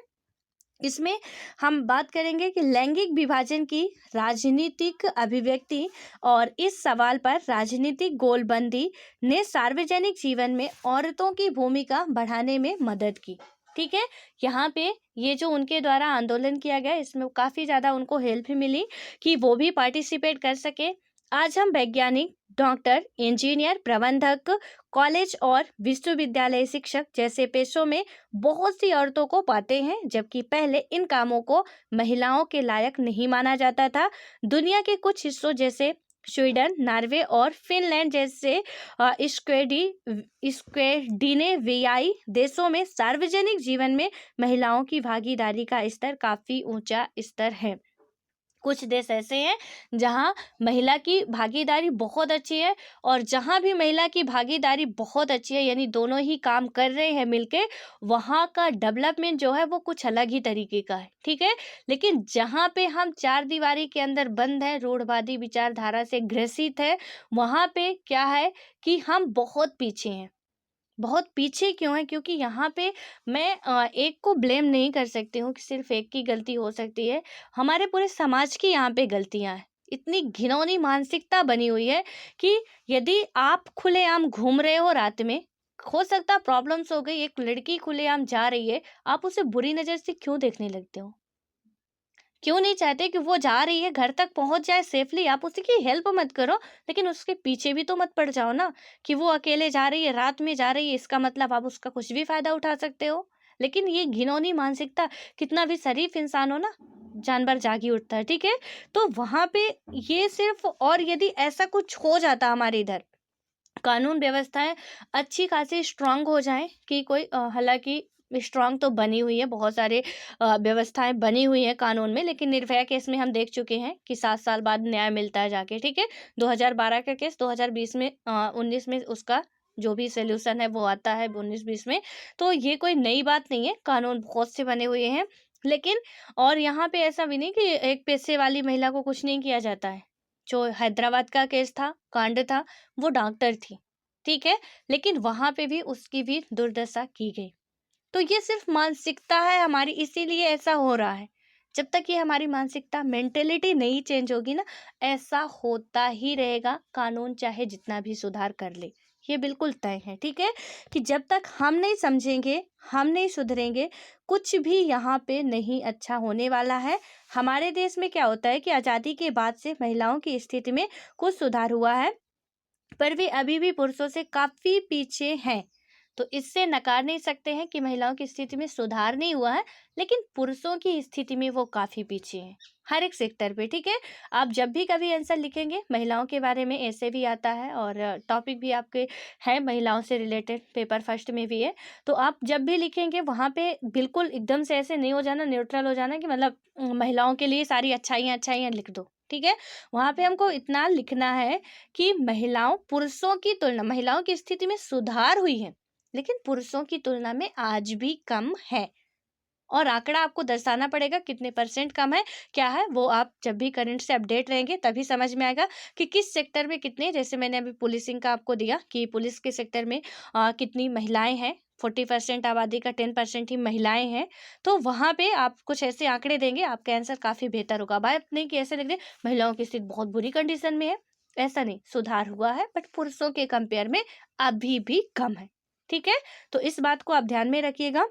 इसमें हम बात करेंगे कि लैंगिक विभाजन की राजनीतिक अभिव्यक्ति, और इस सवाल पर राजनीतिक गोलबंदी ने सार्वजनिक जीवन में औरतों की भूमिका बढ़ाने में मदद की। ठीक है। यहाँ पे ये जो उनके द्वारा आंदोलन किया गया, इसमें काफ़ी ज़्यादा उनको हेल्प भी मिली कि वो भी पार्टिसिपेट कर सके। आज हम वैज्ञानिक, डॉक्टर, इंजीनियर, प्रबंधक, कॉलेज और विश्वविद्यालय शिक्षक जैसे पेशों में बहुत सी औरतों को पाते हैं, जबकि पहले इन कामों को महिलाओं के लायक नहीं माना जाता था। दुनिया के कुछ हिस्सों जैसे स्वीडन, नॉर्वे और फिनलैंड जैसे स्कैंडिनेवियाई देशों में सार्वजनिक जीवन में महिलाओं की भागीदारी का स्तर काफी ऊंचा स्तर है। कुछ देश ऐसे हैं जहां महिला की भागीदारी बहुत अच्छी है, और जहां भी महिला की भागीदारी बहुत अच्छी है, यानी दोनों ही काम कर रहे हैं मिलके, वहां का डेवलपमेंट जो है वो कुछ अलग ही तरीके का है। ठीक है। लेकिन जहां पे हम चार दीवारी के अंदर बंद हैं, रूढ़वादी विचारधारा से ग्रसित है, वहां पे क्या है कि हम बहुत पीछे हैं। बहुत पीछे क्यों है? क्योंकि यहाँ पे मैं एक को ब्लेम नहीं कर सकती हूँ कि सिर्फ एक की गलती हो सकती है, हमारे पूरे समाज की यहाँ पे गलतियाँ हैं। इतनी घिनौनी मानसिकता बनी हुई है कि यदि आप खुलेआम घूम रहे हो रात में, हो सकता प्रॉब्लम्स हो गई, एक लड़की खुलेआम जा रही है, आप उसे बुरी नज़र से क्यों देखने लगते हो? क्यों नहीं चाहते कि वो जा रही है, घर तक पहुंच जाए सेफली, आप उसकी हेल्प मत करो, लेकिन उसके पीछे भी तो मत पड़ जाओ ना कि वो अकेले जा रही है, रात में जा रही है, इसका मतलब आप उसका कुछ भी फायदा उठा सकते हो। लेकिन ये घिनौनी मानसिकता, कितना भी शरीफ इंसान हो ना, जानवर जाग ही उठता है, ठीक है? तो वहाँ पे ये सिर्फ़, और यदि ऐसा कुछ हो जाता हमारे इधर, कानून व्यवस्थाएँ अच्छी खासी स्ट्रॉन्ग हो जाएँ कि कोई हालाँकि स्ट्रॉन्ग तो बनी हुई है, बहुत सारे व्यवस्थाएँ बनी हुई हैं कानून में, लेकिन निर्भया केस में हम देख चुके हैं कि 7 साल बाद न्याय मिलता है जाके, ठीक है? 2012 का केस 2020 में 19 में उसका जो भी सॉल्यूशन है वो आता है 19-20 में। तो ये कोई नई बात नहीं है, कानून बहुत से बने हुए हैं। लेकिन और यहाँ पे ऐसा भी नहीं कि एक पैसे वाली महिला को कुछ नहीं किया जाता है। जो हैदराबाद का केस था, कांड था, वो डॉक्टर थी, ठीक है? लेकिन वहाँ पे भी उसकी भी दुर्दशा की गई। तो ये सिर्फ़ मानसिकता है हमारी, इसीलिए ऐसा हो रहा है। जब तक ये हमारी मानसिकता, मेंटालिटी नहीं चेंज होगी ना, ऐसा होता ही रहेगा, कानून चाहे जितना भी सुधार कर ले। ये बिल्कुल तय है, ठीक है? कि जब तक हम नहीं समझेंगे, हम नहीं सुधरेंगे, कुछ भी यहाँ पे नहीं अच्छा होने वाला है। हमारे देश में क्या होता है कि आज़ादी के बाद से महिलाओं की स्थिति में कुछ सुधार हुआ है, पर वे अभी भी पुरुषों से काफ़ी पीछे हैं। तो इससे नकार नहीं सकते हैं कि महिलाओं की स्थिति में सुधार नहीं हुआ है, लेकिन पुरुषों की स्थिति में वो काफ़ी पीछे हैं, हर एक सेक्टर पे, ठीक है? आप जब भी कभी आंसर लिखेंगे महिलाओं के बारे में, ऐसे भी आता है और टॉपिक भी आपके हैं महिलाओं से रिलेटेड, पेपर फर्स्ट में भी है। तो आप जब भी लिखेंगे वहाँ पे बिल्कुल एकदम से ऐसे नहीं हो जाना, न्यूट्रल हो जाना कि मतलब महिलाओं के लिए सारी अच्छाइयाँ अच्छाइयाँ लिख दो, ठीक है? वहाँ पे हमको इतना लिखना है कि पुरुषों की तुलना, महिलाओं की स्थिति में सुधार हुई है, लेकिन पुरुषों की तुलना में आज भी कम है। और आंकड़ा आपको दर्शाना पड़ेगा कितने परसेंट कम है, क्या है, वो आप जब भी करंट से अपडेट रहेंगे तभी समझ में आएगा कि किस सेक्टर में कितने, जैसे मैंने अभी पुलिसिंग का आपको दिया कि पुलिस के सेक्टर में कितनी महिलाएं हैं, 40% आबादी का 10% ही महिलाएं हैं। तो वहाँ पे आप कुछ ऐसे आंकड़े देंगे, आपका आंसर काफ़ी बेहतर होगा। बात नहीं कि ऐसे लिख दे महिलाओं की स्थिति बहुत बुरी कंडीशन में है, ऐसा नहीं, सुधार हुआ है बट पुरुषों के कंपेयर में अभी भी कम है, ठीक है? तो इस बात को आप ध्यान में रखिएगा।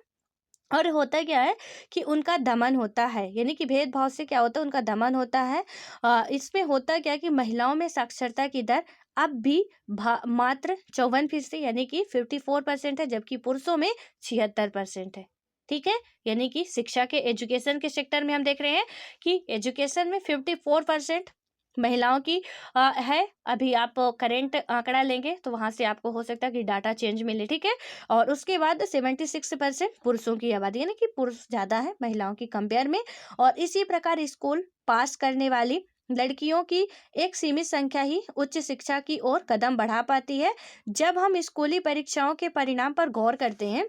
और होता क्या है कि उनका दमन होता है, यानी कि भेदभाव से क्या होता है, उनका दमन होता है। इसमें होता क्या है कि महिलाओं में साक्षरता की दर अब भी मात्र 54% यानी कि 54% है, जबकि पुरुषों में 76% है, ठीक है? यानी कि शिक्षा के, एजुकेशन के सेक्टर में हम देख रहे हैं कि एजुकेशन में 54% महिलाओं की है। अभी आप करेंट आंकड़ा लेंगे तो वहां से आपको हो सकता है कि डाटा चेंज मिले, ठीक है? और उसके बाद 76% पुरुषों की आबादी, यानी कि पुरुष ज़्यादा है महिलाओं की कंपेयर में। और इसी प्रकार स्कूल पास करने वाली लड़कियों की एक सीमित संख्या ही उच्च शिक्षा की ओर कदम बढ़ा पाती है। जब हम स्कूली परीक्षाओं के परिणाम पर गौर करते हैं,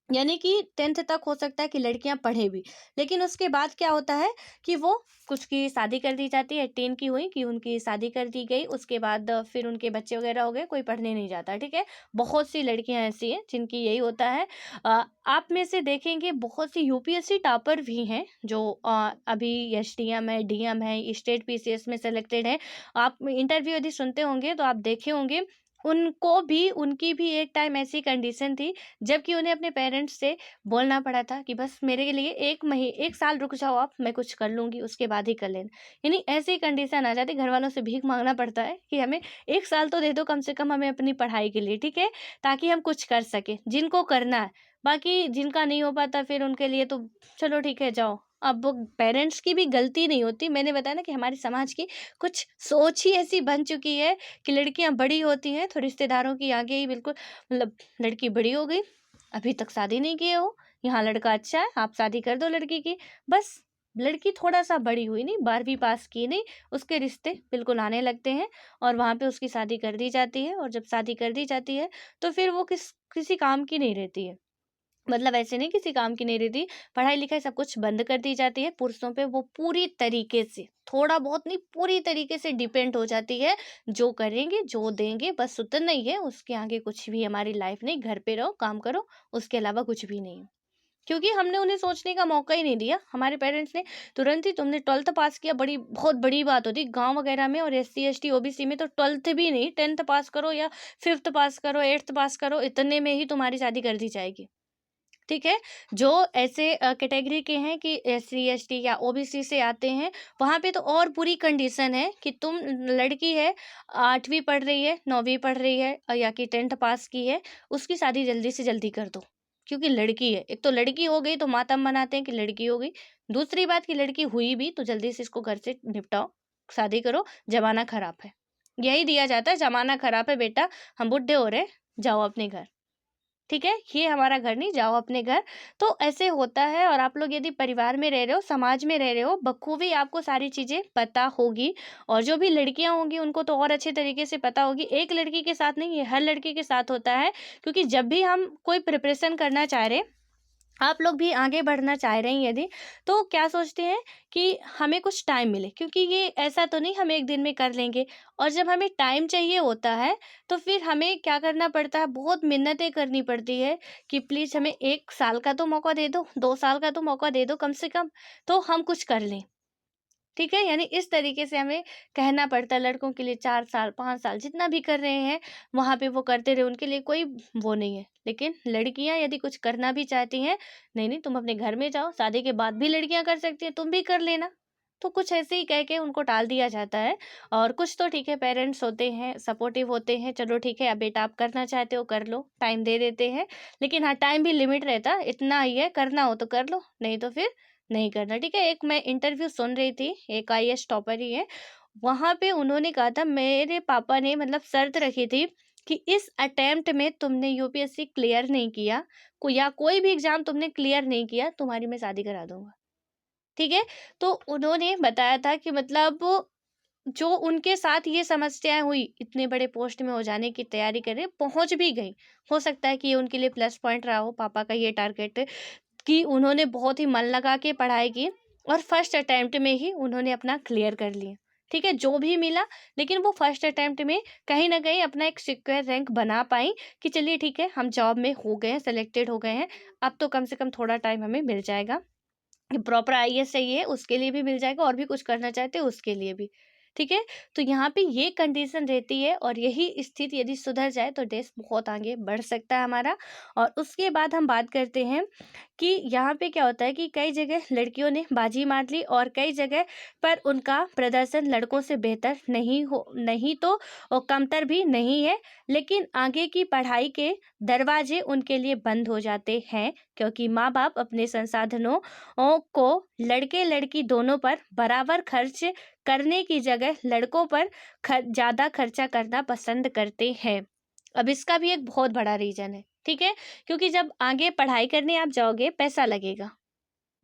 यानी कि 10th तक हो सकता है कि लड़कियां पढ़े भी, लेकिन उसके बाद क्या होता है कि वो कुछ की शादी कर दी जाती है, 18 की हुई कि उनकी शादी कर दी गई, उसके बाद फिर उनके बच्चे वगैरह हो गए, कोई पढ़ने नहीं जाता, ठीक है? बहुत सी लड़कियां ऐसी हैं जिनकी यही होता है। आप में से देखेंगे बहुत सी यूपीएससी टॉपर भी हैं जो अभी एसडीएम है, डीएम है, स्टेट पीसीएस में सेलेक्टेड है। आप इंटरव्यू यदि सुनते होंगे तो आप देखे होंगे, उनको भी, उनकी भी एक टाइम ऐसी कंडीशन थी जबकि उन्हें अपने पेरेंट्स से बोलना पड़ा था कि बस मेरे लिए 1 साल रुक जाओ आप, मैं कुछ कर लूँगी उसके बाद ही कर लेना। यानी ऐसी कंडीशन आ जाती, घर वालों से भीख माँगना पड़ता है कि हमें 1 साल तो दे दो कम से कम हमें अपनी पढ़ाई के लिए, ठीक है? ताकि हम कुछ कर सकें, जिनको करना है। बाकी जिनका नहीं हो पाता फिर उनके लिए तो चलो ठीक है जाओ। अब पेरेंट्स की भी गलती नहीं होती, मैंने बताया ना कि हमारे समाज की कुछ सोच ही ऐसी बन चुकी है कि लड़कियाँ बड़ी होती हैं तो रिश्तेदारों की आगे ही बिल्कुल, मतलब लड़की बड़ी हो गई, अभी तक शादी नहीं किए हो, यहाँ लड़का अच्छा है, आप शादी कर दो लड़की की। बस लड़की थोड़ा-सा बड़ी हुई नहीं, 12वीं पास की नहीं, उसके रिश्ते बिल्कुल आने लगते हैं और वहाँ पे उसकी शादी कर दी जाती है। और जब शादी कर दी जाती है, तो फिर वो किसी काम की नहीं रहती है। मतलब ऐसे नहीं किसी काम की नहीं रहती, पढ़ाई-लिखाई सब कुछ बंद कर दी जाती है, पुरुषों पे वो पूरी तरीके से, थोड़ा बहुत नहीं पूरी तरीके से डिपेंड हो जाती है। जो करेंगे, जो देंगे बस उतना ही है, उसके आगे कुछ भी हमारी लाइफ नहीं, घर पे रहो, काम करो, उसके अलावा कुछ भी नहीं है। क्योंकि हमने उन्हें सोचने का मौका ही नहीं दिया, हमारे पेरेंट्स ने तुरंत ही, तुमने 12th पास किया, बड़ी बहुत बड़ी बात होती है गाँव वगैरह में, और एससी, एसटी, ओबीसी में तो 12th भी नहीं, 10th पास करो या 5th पास करो, 8th पास करो, इतने में ही तुम्हारी शादी कर दी जाएगी। ठीक है? जो ऐसे कैटेगरी के हैं कि एससी, एसटी या ओबीसी से आते हैं, वहाँ पे तो और बुरी कंडीशन है कि तुम लड़की है, 8वीं पढ़ रही है, 9वीं पढ़ रही है या कि 10th पास की है, उसकी शादी जल्दी से जल्दी कर दो। क्योंकि लड़की है। एक तो लड़की हो गई तो मातम मनाते हैं कि लड़की हो गई, दूसरी बात कि लड़की हुई भी तो जल्दी से इसको घर से निपटाओ, शादी करो, ज़माना खराब है। यही दिया जाता है, ज़माना खराब है बेटा, हम बुड्ढे हो रहे हैं, जाओ अपने घर। ठीक है, ये हमारा घर नहीं, जाओ अपने घर। तो ऐसे होता है। और आप लोग यदि परिवार में रह रहे हो, समाज में रह रहे हो, बखूबी आपको सारी चीज़ें पता होगी। और जो भी लड़कियां होंगी उनको तो और अच्छे तरीके से पता होगी। एक लड़की के साथ नहीं, ये हर लड़की के साथ होता है। क्योंकि जब भी हम कोई प्रिपरेशन करना चाह रहे, आप लोग भी आगे बढ़ना चाह रहे हैं यदि, तो क्या सोचते हैं कि हमें कुछ टाइम मिले, क्योंकि ये ऐसा तो नहीं हम एक दिन में कर लेंगे। और जब हमें टाइम चाहिए होता है तो फिर हमें क्या करना पड़ता है, बहुत मिन्नतें करनी पड़ती है कि प्लीज़ हमें 1 साल का तो मौका दे दो, 2 साल का तो मौका दे दो कम से कम, तो हम कुछ कर लें। ठीक है, यानी इस तरीके से हमें कहना पड़ता है लड़कों के लिए। 4 साल 5 साल जितना भी कर रहे हैं वहाँ पे वो करते रहे, उनके लिए कोई वो नहीं है। लेकिन लड़कियां यदि कुछ करना भी चाहती हैं, नहीं नहीं तुम अपने घर में जाओ, शादी के बाद भी लड़कियां कर सकती हैं, तुम भी कर लेना। तो कुछ ऐसे ही कह के उनको टाल दिया जाता है। और कुछ तो ठीक है, पेरेंट्स होते हैं, सपोर्टिव होते हैं, चलो ठीक है अब बेटा आप करना चाहते हो कर लो, टाइम दे देते हैं। लेकिन हाँ, टाइम भी लिमिट रहता है, इतना ही है, करना हो तो कर लो, नहीं तो फिर नहीं करना। ठीक है, एक मैं इंटरव्यू सुन रही थी, एक आईएएस टॉपर ही है, वहां पे उन्होंने कहा था, मेरे पापा ने मतलब शर्त रखी थी कि इस अटेम्प्ट में तुमने यूपीएससी क्लियर नहीं किया, या कोई भी एग्जाम तुमने क्लियर नहीं किया, तुम्हारी मैं शादी करा दूंगा। ठीक है, तो उन्होंने बताया था कि मतलब जो उनके साथ ये समस्याएं हुई, इतने बड़े पोस्ट में हो जाने की तैयारी कर रहे, पहुंच भी गई। हो सकता है कि ये उनके लिए प्लस पॉइंट रहा हो, पापा का ये टारगेट कि उन्होंने बहुत ही मन लगा के पढ़ाई की और फर्स्ट अटेम्प्ट में ही उन्होंने अपना क्लियर कर लिया। ठीक है, जो भी मिला, लेकिन वो फर्स्ट अटेम्प्ट में कहीं ना कहीं अपना एक सिक्योर रैंक बना पाई कि चलिए ठीक है हम जॉब में हो गए हैं, सेलेक्टेड हो गए हैं, अब तो कम से कम थोड़ा टाइम हमें मिल जाएगा। प्रॉपर आईएएस चाहिए उसके लिए भी मिल जाएगा, और भी कुछ करना चाहते हैं उसके लिए भी। ठीक है, तो यहाँ पे ये कंडीशन रहती है, और यही स्थिति यदि सुधर जाए तो देश बहुत आगे बढ़ सकता है हमारा। और उसके बाद हम बात करते हैं कि यहाँ पे क्या होता है कि कई जगह लड़कियों ने बाजी मार ली, और कई जगह पर उनका प्रदर्शन लड़कों से बेहतर नहीं तो और कमतर भी नहीं है। लेकिन आगे की पढ़ाई के दरवाजे उनके लिए बंद हो जाते हैं, क्योंकि माँ बाप अपने संसाधनों को लड़के लड़की दोनों पर बराबर खर्च करने की जगह लड़कों पर ज़्यादा खर्चा करना पसंद करते हैं। अब इसका भी एक बहुत बड़ा रीज़न है। ठीक है, क्योंकि जब आगे पढ़ाई करने आप जाओगे पैसा लगेगा।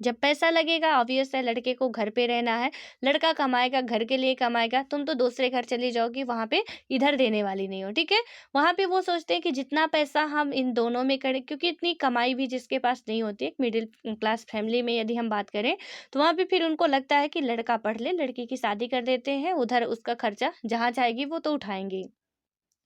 जब पैसा लगेगा ऑब्वियस है, लड़के को घर पे रहना है, लड़का कमाएगा, घर के लिए कमाएगा, तुम तो दूसरे घर चली जाओगी, वहाँ पे इधर देने वाली नहीं हो। ठीक है, वहाँ पे वो सोचते हैं कि जितना पैसा हम इन दोनों में करें, क्योंकि इतनी कमाई भी जिसके पास नहीं होती है, मिडिल क्लास फैमिली में यदि हम बात करें, तो वहाँ पे फिर उनको लगता है कि लड़का पढ़ ले, लड़की की शादी कर देते हैं, उधर उसका खर्चा जहाँ जाएगी वो तो उठाएंगे।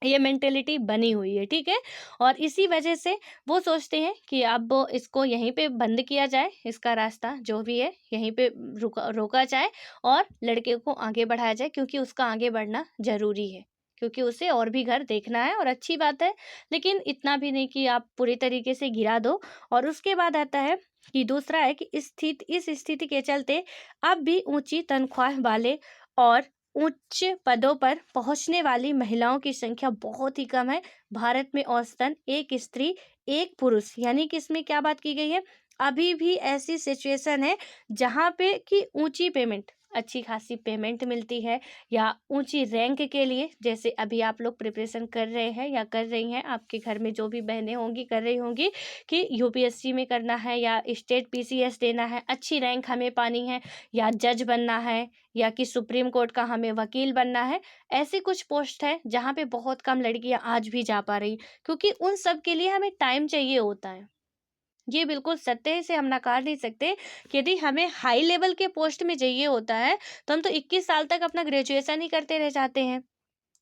ये मेंटेलिटी बनी हुई है। ठीक है, और इसी वजह से वो सोचते हैं कि अब इसको यहीं पे बंद किया जाए, इसका रास्ता जो भी है यहीं पे रोका जाए, और लड़के को आगे बढ़ाया जाए, क्योंकि उसका आगे बढ़ना जरूरी है, क्योंकि उसे और भी घर देखना है। और अच्छी बात है, लेकिन इतना भी नहीं कि आप पूरी तरीके से गिरा दो। और उसके बाद आता है कि दूसरा है कि इस स्थिति के चलते अब भी ऊंची तनख्वाह वाले और उच्च पदों पर पहुंचने वाली महिलाओं की संख्या बहुत ही कम है। भारत में औसतन एक स्त्री एक पुरुष, यानी कि इसमें क्या बात की गई है, अभी भी ऐसी सिचुएशन है जहां पे कि ऊंची पेमेंट, अच्छी खासी पेमेंट मिलती है, या ऊंची रैंक के लिए, जैसे अभी आप लोग प्रिपरेशन कर रहे हैं या कर रही हैं, आपके घर में जो भी बहनें होंगी कर रही होंगी कि यूपीएससी में करना है या स्टेट पीसीएस देना है, अच्छी रैंक हमें पानी है, या जज बनना है, या कि सुप्रीम कोर्ट का हमें वकील बनना है। ऐसी कुछ पोस्ट है जहाँ पे बहुत कम लड़कियां आज भी जा पा रही, क्योंकि उन सब के लिए हमें टाइम चाहिए होता है। ये बिल्कुल सत्य है, इसे हम नकार नहीं सकते कि यदि हमें हाई लेवल के पोस्ट में चाहिए होता है तो हम तो 21 साल तक अपना ग्रेजुएशन ही करते रह जाते हैं,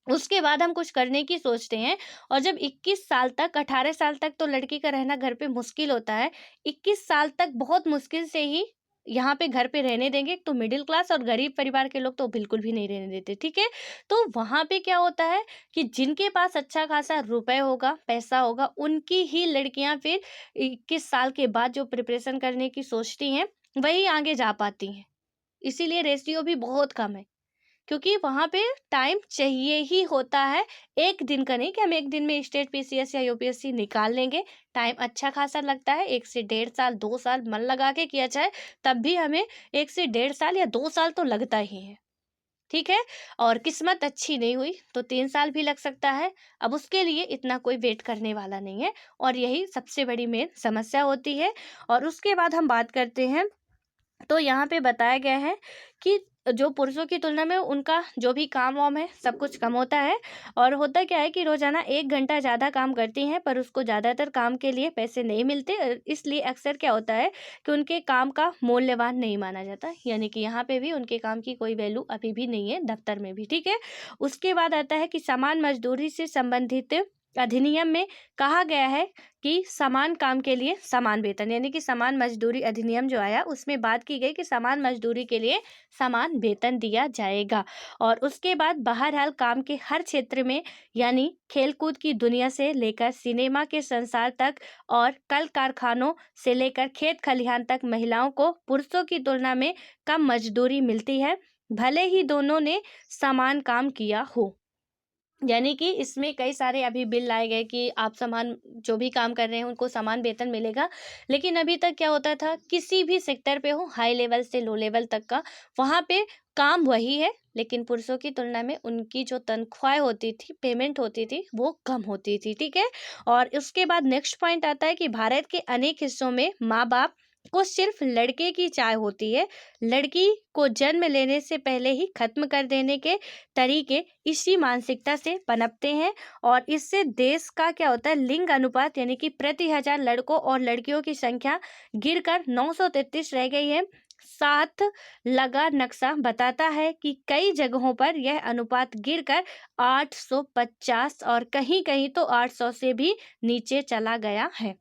उसके बाद हम कुछ करने की सोचते हैं। और जब 21 साल तक 18 साल तक तो लड़की का रहना घर पे मुश्किल होता है, 21 साल तक बहुत मुश्किल से ही यहाँ पे घर पे रहने देंगे। तो मिडिल क्लास और गरीब परिवार के लोग तो बिल्कुल भी नहीं रहने देते। ठीक है, तो वहाँ पे क्या होता है कि जिनके पास अच्छा खासा रुपए होगा, पैसा होगा, उनकी ही लड़कियां फिर 21 साल के बाद जो प्रिपरेशन करने की सोचती हैं वही आगे जा पाती हैं। इसीलिए रेशियो भी बहुत कम है। क्योंकि वहाँ पे टाइम चाहिए ही होता है, एक दिन का नहीं कि हम एक दिन में स्टेट पीसीएस या यूपीएससी निकाल लेंगे। टाइम अच्छा खासा लगता है, 1 से डेढ़ साल, 2 साल मन लगा के किया जाए, तब भी हमें 1 से डेढ़ साल या 2 साल तो लगता ही है, ठीक है? और किस्मत अच्छी नहीं हुई तो 3 साल भी लग सकता है। अब उसके लिए इतना कोई वेट करने वाला नहीं है और यही सबसे बड़ी मेन समस्या होती है। और उसके बाद हम बात करते हैं, तो यहाँ पे बताया गया है कि जो पुरुषों की तुलना में उनका जो भी काम-वाम है, सब कुछ कम होता है। और होता क्या है कि रोज़ाना 1 घंटा ज़्यादा काम करती हैं, पर उसको ज़्यादातर काम के लिए पैसे नहीं मिलते। इसलिए अक्सर क्या होता है कि उनके काम का मूल्यवान नहीं माना जाता। यानी कि यहाँ पे भी उनके काम की कोई वैल्यू अभी भी नहीं है, दफ़्तर में भी, ठीक है? उसके बाद आता है कि समान मज़दूरी से संबंधित अधिनियम में कहा गया है कि समान काम के लिए समान वेतन, यानी कि समान मजदूरी अधिनियम जो आया उसमें बात की गई कि समान मजदूरी के लिए समान वेतन दिया जाएगा। और उसके बाद बहरहाल काम के हर क्षेत्र में, यानी खेलकूद की दुनिया से लेकर सिनेमा के संसार तक और कल कारखानों से लेकर खेत खलिहान तक महिलाओं को पुरुषों की तुलना में कम मजदूरी मिलती है, भले ही दोनों ने समान काम किया हो। यानी कि इसमें कई सारे अभी बिल लाए गए कि आप समान जो भी काम कर रहे हैं उनको समान वेतन मिलेगा। लेकिन अभी तक क्या होता था, किसी भी सेक्टर पे हो, हाई लेवल से लो लेवल तक का, वहाँ पे काम वही है, लेकिन पुरुषों की तुलना में उनकी जो तनख्वाहें होती थी, पेमेंट होती थी, वो कम होती थी, ठीक है? और उसके बाद नेक्स्ट पॉइंट आता है कि भारत के अनेक हिस्सों में माँ-बाप को सिर्फ लड़के की चाह होती है। लड़की को जन्म लेने से पहले ही खत्म कर देने के तरीके इसी मानसिकता से पनपते हैं। और इससे देश का क्या होता है, लिंग अनुपात यानी कि प्रति हजार लड़कों और लड़कियों की संख्या गिरकर 933 रह गई है। साथ लगा नक्शा बताता है कि कई जगहों पर यह अनुपात गिरकर 850 और कहीं-कहीं तो 800 से भी नीचे चला गया है।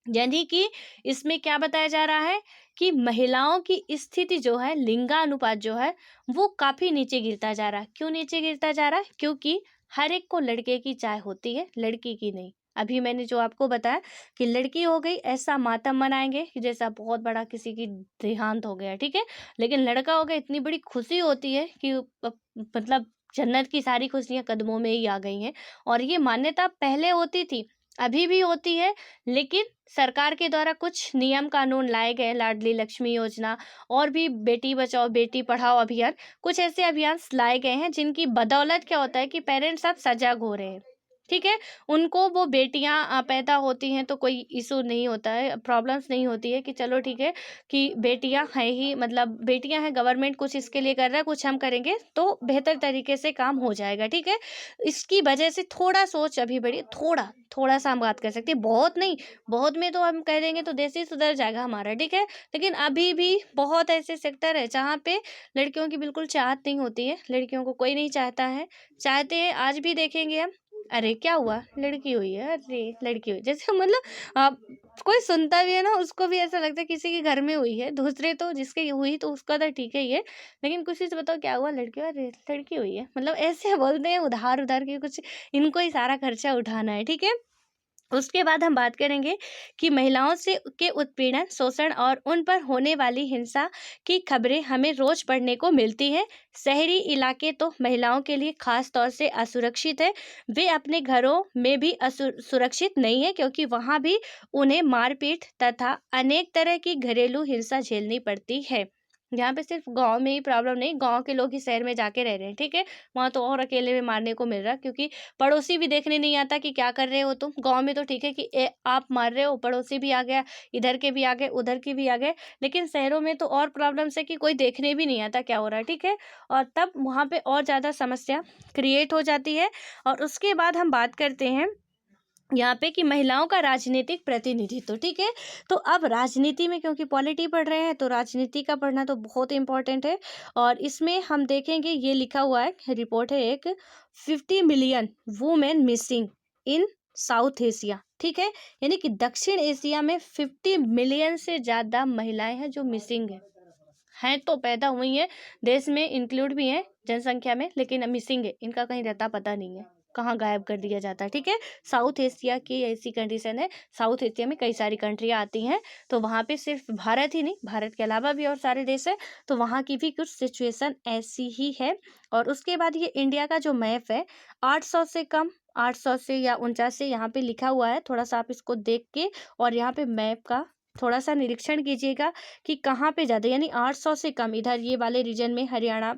यानी कि इसमें क्या बताया जा रहा है कि महिलाओं की स्थिति जो है, लिंगानुपात जो है, वो काफी नीचे गिरता जा रहा है। क्यों नीचे गिरता जा रहा है? क्योंकि हर एक को लड़के की चाह होती है, लड़की की नहीं। अभी मैंने जो आपको बताया कि लड़की हो गई ऐसा मातम मनाएंगे कि जैसा बहुत बड़ा किसी की देहांत हो गया, ठीक है? लेकिन लड़का हो गया, इतनी बड़ी खुशी होती है कि मतलब जन्नत की सारी खुशियां कदमों में ही आ गई हैं। और ये मान्यता पहले होती थी, अभी भी होती है, लेकिन सरकार के द्वारा कुछ नियम कानून लाए गए, लाडली लक्ष्मी योजना और भी बेटी बचाओ बेटी पढ़ाओ अभियान, कुछ ऐसे अभियान लाए गए हैं जिनकी बदौलत क्या होता है कि पेरेंट्स अब सजग हो रहे हैं, ठीक है? उनको वो बेटियां पैदा होती हैं तो कोई इशू नहीं होता है, प्रॉब्लम्स नहीं होती है कि चलो ठीक है कि बेटियां हैं ही, मतलब बेटियां हैं, गवर्नमेंट कुछ इसके लिए कर रहा है, कुछ हम करेंगे तो बेहतर तरीके से काम हो जाएगा, ठीक है? इसकी वजह से थोड़ा सोच अभी बढ़ी, थोड़ा थोड़ा सा हम बात कर सकते हैं, बहुत नहीं। बहुत में तो हम कह देंगे तो देश ही सुधर जाएगा हमारा, ठीक है? लेकिन अभी भी बहुत ऐसे सेक्टर है जहाँ पे लड़कियों की बिल्कुल चाहत नहीं होती है, लड़कियों को कोई नहीं चाहता है। चाहते हैं आज भी देखेंगे हम, अरे क्या हुआ, लड़की हुई है, अरे लड़की हुई, जैसे मतलब आ, कोई सुनता भी है ना, उसको भी ऐसा लगता है किसी के घर में हुई है, दूसरे तो जिसके हुई तो उसका तो ठीक है ही है, लेकिन किसी से बताओ क्या हुआ, लड़की हुआ, अरे लड़की हुई है, मतलब ऐसे बोलते हैं उधार उधार के कुछ, इनको ही सारा खर्चा उठाना है, ठीक है? उसके बाद हम बात करेंगे कि महिलाओं से के उत्पीड़न, शोषण और उन पर होने वाली हिंसा की खबरें हमें रोज पढ़ने को मिलती हैं। शहरी इलाके तो महिलाओं के लिए खास तौर से असुरक्षित है। वे अपने घरों में भी सुरक्षित नहीं है, क्योंकि वहां भी उन्हें मारपीट तथा अनेक तरह की घरेलू हिंसा झेलनी पड़ती है। यहाँ पे सिर्फ गांव में ही प्रॉब्लम नहीं, गांव के लोग ही शहर में जाके रह रहे हैं, ठीक है? वहां तो और अकेले में मारने को मिल रहा है, क्योंकि पड़ोसी भी देखने नहीं आता कि क्या कर रहे हो तुम। गाँव में तो ठीक है कि आप मार रहे हो, पड़ोसी भी आ गया, इधर के भी आ गए, उधर के भी आ गए। लेकिन शहरों में तो और प्रॉब्लम्स है कि कोई देखने भी नहीं आता क्या हो रहा है, ठीक है? और तब वहाँ पे और ज़्यादा समस्या क्रिएट हो जाती है। और उसके बाद हम बात करते हैं यहाँ पे कि महिलाओं का राजनीतिक प्रतिनिधित्व, ठीक है? तो अब राजनीति में, क्योंकि पॉलिटी पढ़ रहे हैं तो राजनीति का पढ़ना तो बहुत इंपॉर्टेंट है। और इसमें हम देखेंगे, ये लिखा हुआ है, रिपोर्ट है एक, 50 million women missing in south Asia, ठीक है? यानी कि दक्षिण एशिया में 50 मिलियन से ज़्यादा महिलाएं हैं जो मिसिंग हैं तो पैदा हुई हैं, देश में इंक्लूड भी हैं जनसंख्या में, लेकिन मिसिंग है, इनका कहीं रहता पता नहीं है, कहाँ गायब कर दिया जाता है, ठीक है। साउथ एशिया की ऐसी कंडीशन है, साउथ एशिया में कई सारी कंट्रियाँ आती हैं, तो वहाँ पे सिर्फ भारत ही नहीं, भारत के अलावा भी और सारे देश है, तो वहाँ की भी कुछ सिचुएशन ऐसी ही है। और उसके बाद ये इंडिया का जो मैप है 800 से कम, 800 से या 49 से यहाँ पे लिखा हुआ है, थोड़ा सा आप इसको देख के और यहाँ पे मैप का थोड़ा सा निरीक्षण कीजिएगा कि कहाँ पे ज़्यादा, यानी 800 से कम इधर ये वाले रीजन में, हरियाणा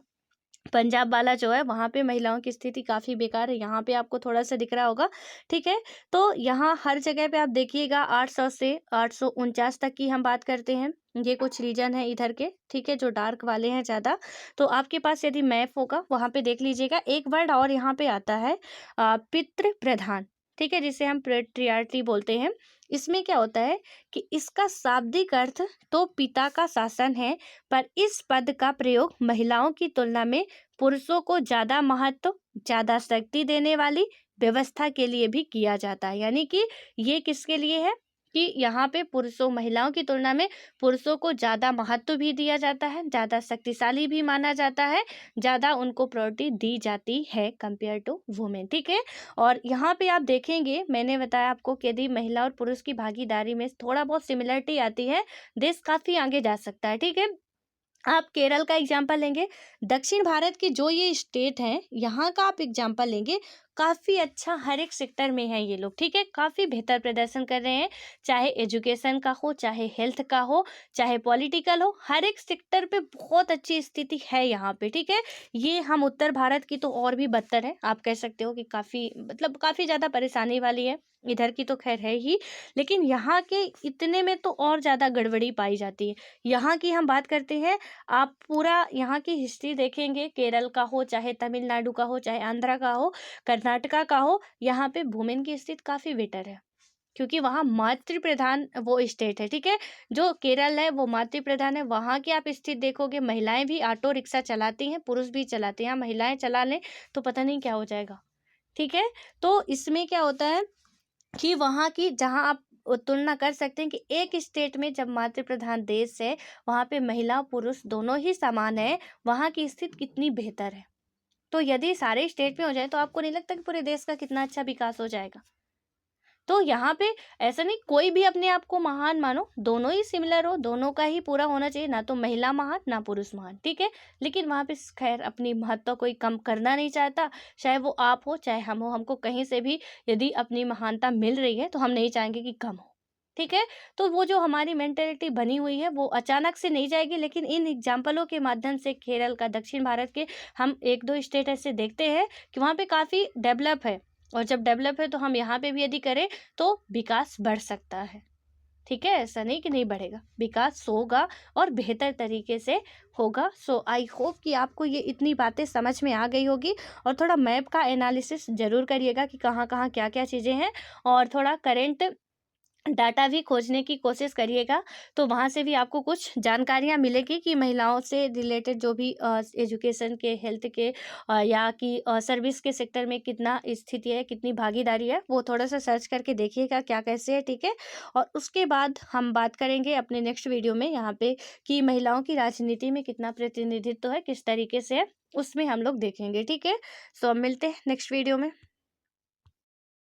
पंजाब वाला जो है वहाँ पे महिलाओं की स्थिति काफ़ी बेकार है, यहाँ पे आपको थोड़ा सा दिख रहा होगा, ठीक है। तो यहाँ हर जगह पे आप देखिएगा 800 से 849 तक की हम बात करते हैं, ये कुछ रीजन है इधर के, ठीक है, जो डार्क वाले हैं ज़्यादा। तो आपके पास यदि मैप होगा वहाँ पे देख लीजिएगा, एक वर्ड और यहाँ पे आता है पितृ प्रधान, ठीक है, जिसे हम पेट्रियार्की बोलते हैं। इसमें क्या होता है कि इसका शाब्दिक अर्थ तो पिता का शासन है, पर इस पद का प्रयोग महिलाओं की तुलना में पुरुषों को ज़्यादा महत्व, ज़्यादा शक्ति देने वाली व्यवस्था के लिए भी किया जाता है। यानी कि ये किसके लिए है कि यहाँ पे पुरुषों महिलाओं की तुलना में पुरुषों को ज़्यादा महत्व भी दिया जाता है, ज़्यादा शक्तिशाली भी माना जाता है, ज़्यादा उनको प्रायोरिटी दी जाती है कंपेयर टू वुमेन, ठीक है। और यहाँ पे आप देखेंगे, मैंने बताया आपको कि यदि महिला और पुरुष की भागीदारी में थोड़ा बहुत सिमिलरिटी आती है, देश काफ़ी आगे जा सकता है, ठीक है। आप केरल का एग्जाम्पल लेंगे, दक्षिण भारत के जो ये स्टेट हैं यहाँ का आप एग्जाम्पल लेंगे, काफ़ी अच्छा हर एक सेक्टर में है ये लोग, ठीक है, काफ़ी बेहतर प्रदर्शन कर रहे हैं, चाहे एजुकेशन का हो, चाहे हेल्थ का हो, चाहे पॉलिटिकल हो, हर एक सेक्टर पे बहुत अच्छी स्थिति है यहाँ पे, ठीक है। ये हम उत्तर भारत की तो और भी बदतर है, आप कह सकते हो कि काफ़ी मतलब काफ़ी ज़्यादा परेशानी वाली है, इधर की तो खैर है ही, लेकिन यहाँ के इतने में तो और ज़्यादा गड़बड़ी पाई जाती है। यहाँ की हम बात करते हैं, आप पूरा यहाँ की हिस्ट्री देखेंगे, केरल का हो, चाहे तमिलनाडु का हो, चाहे आंध्रा का हो, कर्नाटका का हो, यहाँ पे वुमेन की स्थिति काफ़ी बेटर है, क्योंकि वहाँ मातृ प्रधान वो स्टेट है, ठीक है। जो केरल है वो मातृ प्रधान है, वहाँ की आप स्थिति देखोगे, महिलाएं भी ऑटो रिक्शा चलाती हैं, पुरुष भी चलाते हैं, महिलाएं चला लें तो पता नहीं क्या हो जाएगा, ठीक है। तो इसमें क्या होता है कि वहाँ की, जहाँ आप तुलना कर सकते हैं कि एक स्टेट में जब मातृ प्रधान देश है, वहाँ पे महिला पुरुष दोनों ही समान है, वहाँ की स्थिति कितनी बेहतर है। तो यदि सारे स्टेट में हो जाए तो आपको नहीं लगता कि पूरे देश का कितना अच्छा विकास हो जाएगा। तो यहाँ पे ऐसा नहीं कोई भी अपने आप को महान मानो, दोनों ही सिमिलर हो, दोनों का ही पूरा होना चाहिए, ना तो महिला महान ना पुरुष महान, ठीक है। लेकिन वहाँ पे खैर अपनी महत्व कोई कम करना नहीं चाहता, चाहे वो आप हो चाहे हम हो, हमको कहीं से भी यदि अपनी महानता मिल रही है तो हम नहीं चाहेंगे कि कम हो, ठीक है। तो वो जो हमारी मेंटेलिटी बनी हुई है वो अचानक से नहीं जाएगी, लेकिन इन एग्जाम्पलों के माध्यम से केरल का, दक्षिण भारत के हम एक दो स्टेट ऐसे देखते हैं कि वहाँ पे काफ़ी डेवलप है, और जब डेवलप है तो हम यहाँ पे भी यदि करें तो विकास बढ़ सकता है, ठीक है। ऐसा नहीं कि नहीं बढ़ेगा, विकास होगा और बेहतर तरीके से होगा। सो आई होप कि आपको ये इतनी बातें समझ में आ गई होगी, और थोड़ा मैप का एनालिसिस जरूर करिएगा कि कहाँ कहाँ क्या क्या चीज़ें हैं, और थोड़ा करेंट डाटा भी खोजने की कोशिश करिएगा, तो वहाँ से भी आपको कुछ जानकारियाँ मिलेगी कि महिलाओं से रिलेटेड जो भी एजुकेशन के, हेल्थ के या कि सर्विस के सेक्टर में कितना स्थिति है, कितनी भागीदारी है, वो थोड़ा सा सर्च करके देखिएगा क्या कैसे है, ठीक है। और उसके बाद हम बात करेंगे अपने नेक्स्ट वीडियो में यहाँ पे कि महिलाओं की राजनीति में कितना प्रतिनिधित्व है, किस तरीके से है, उसमें हम लोग देखेंगे, ठीक है। सो अब मिलते हैं नेक्स्ट वीडियो में।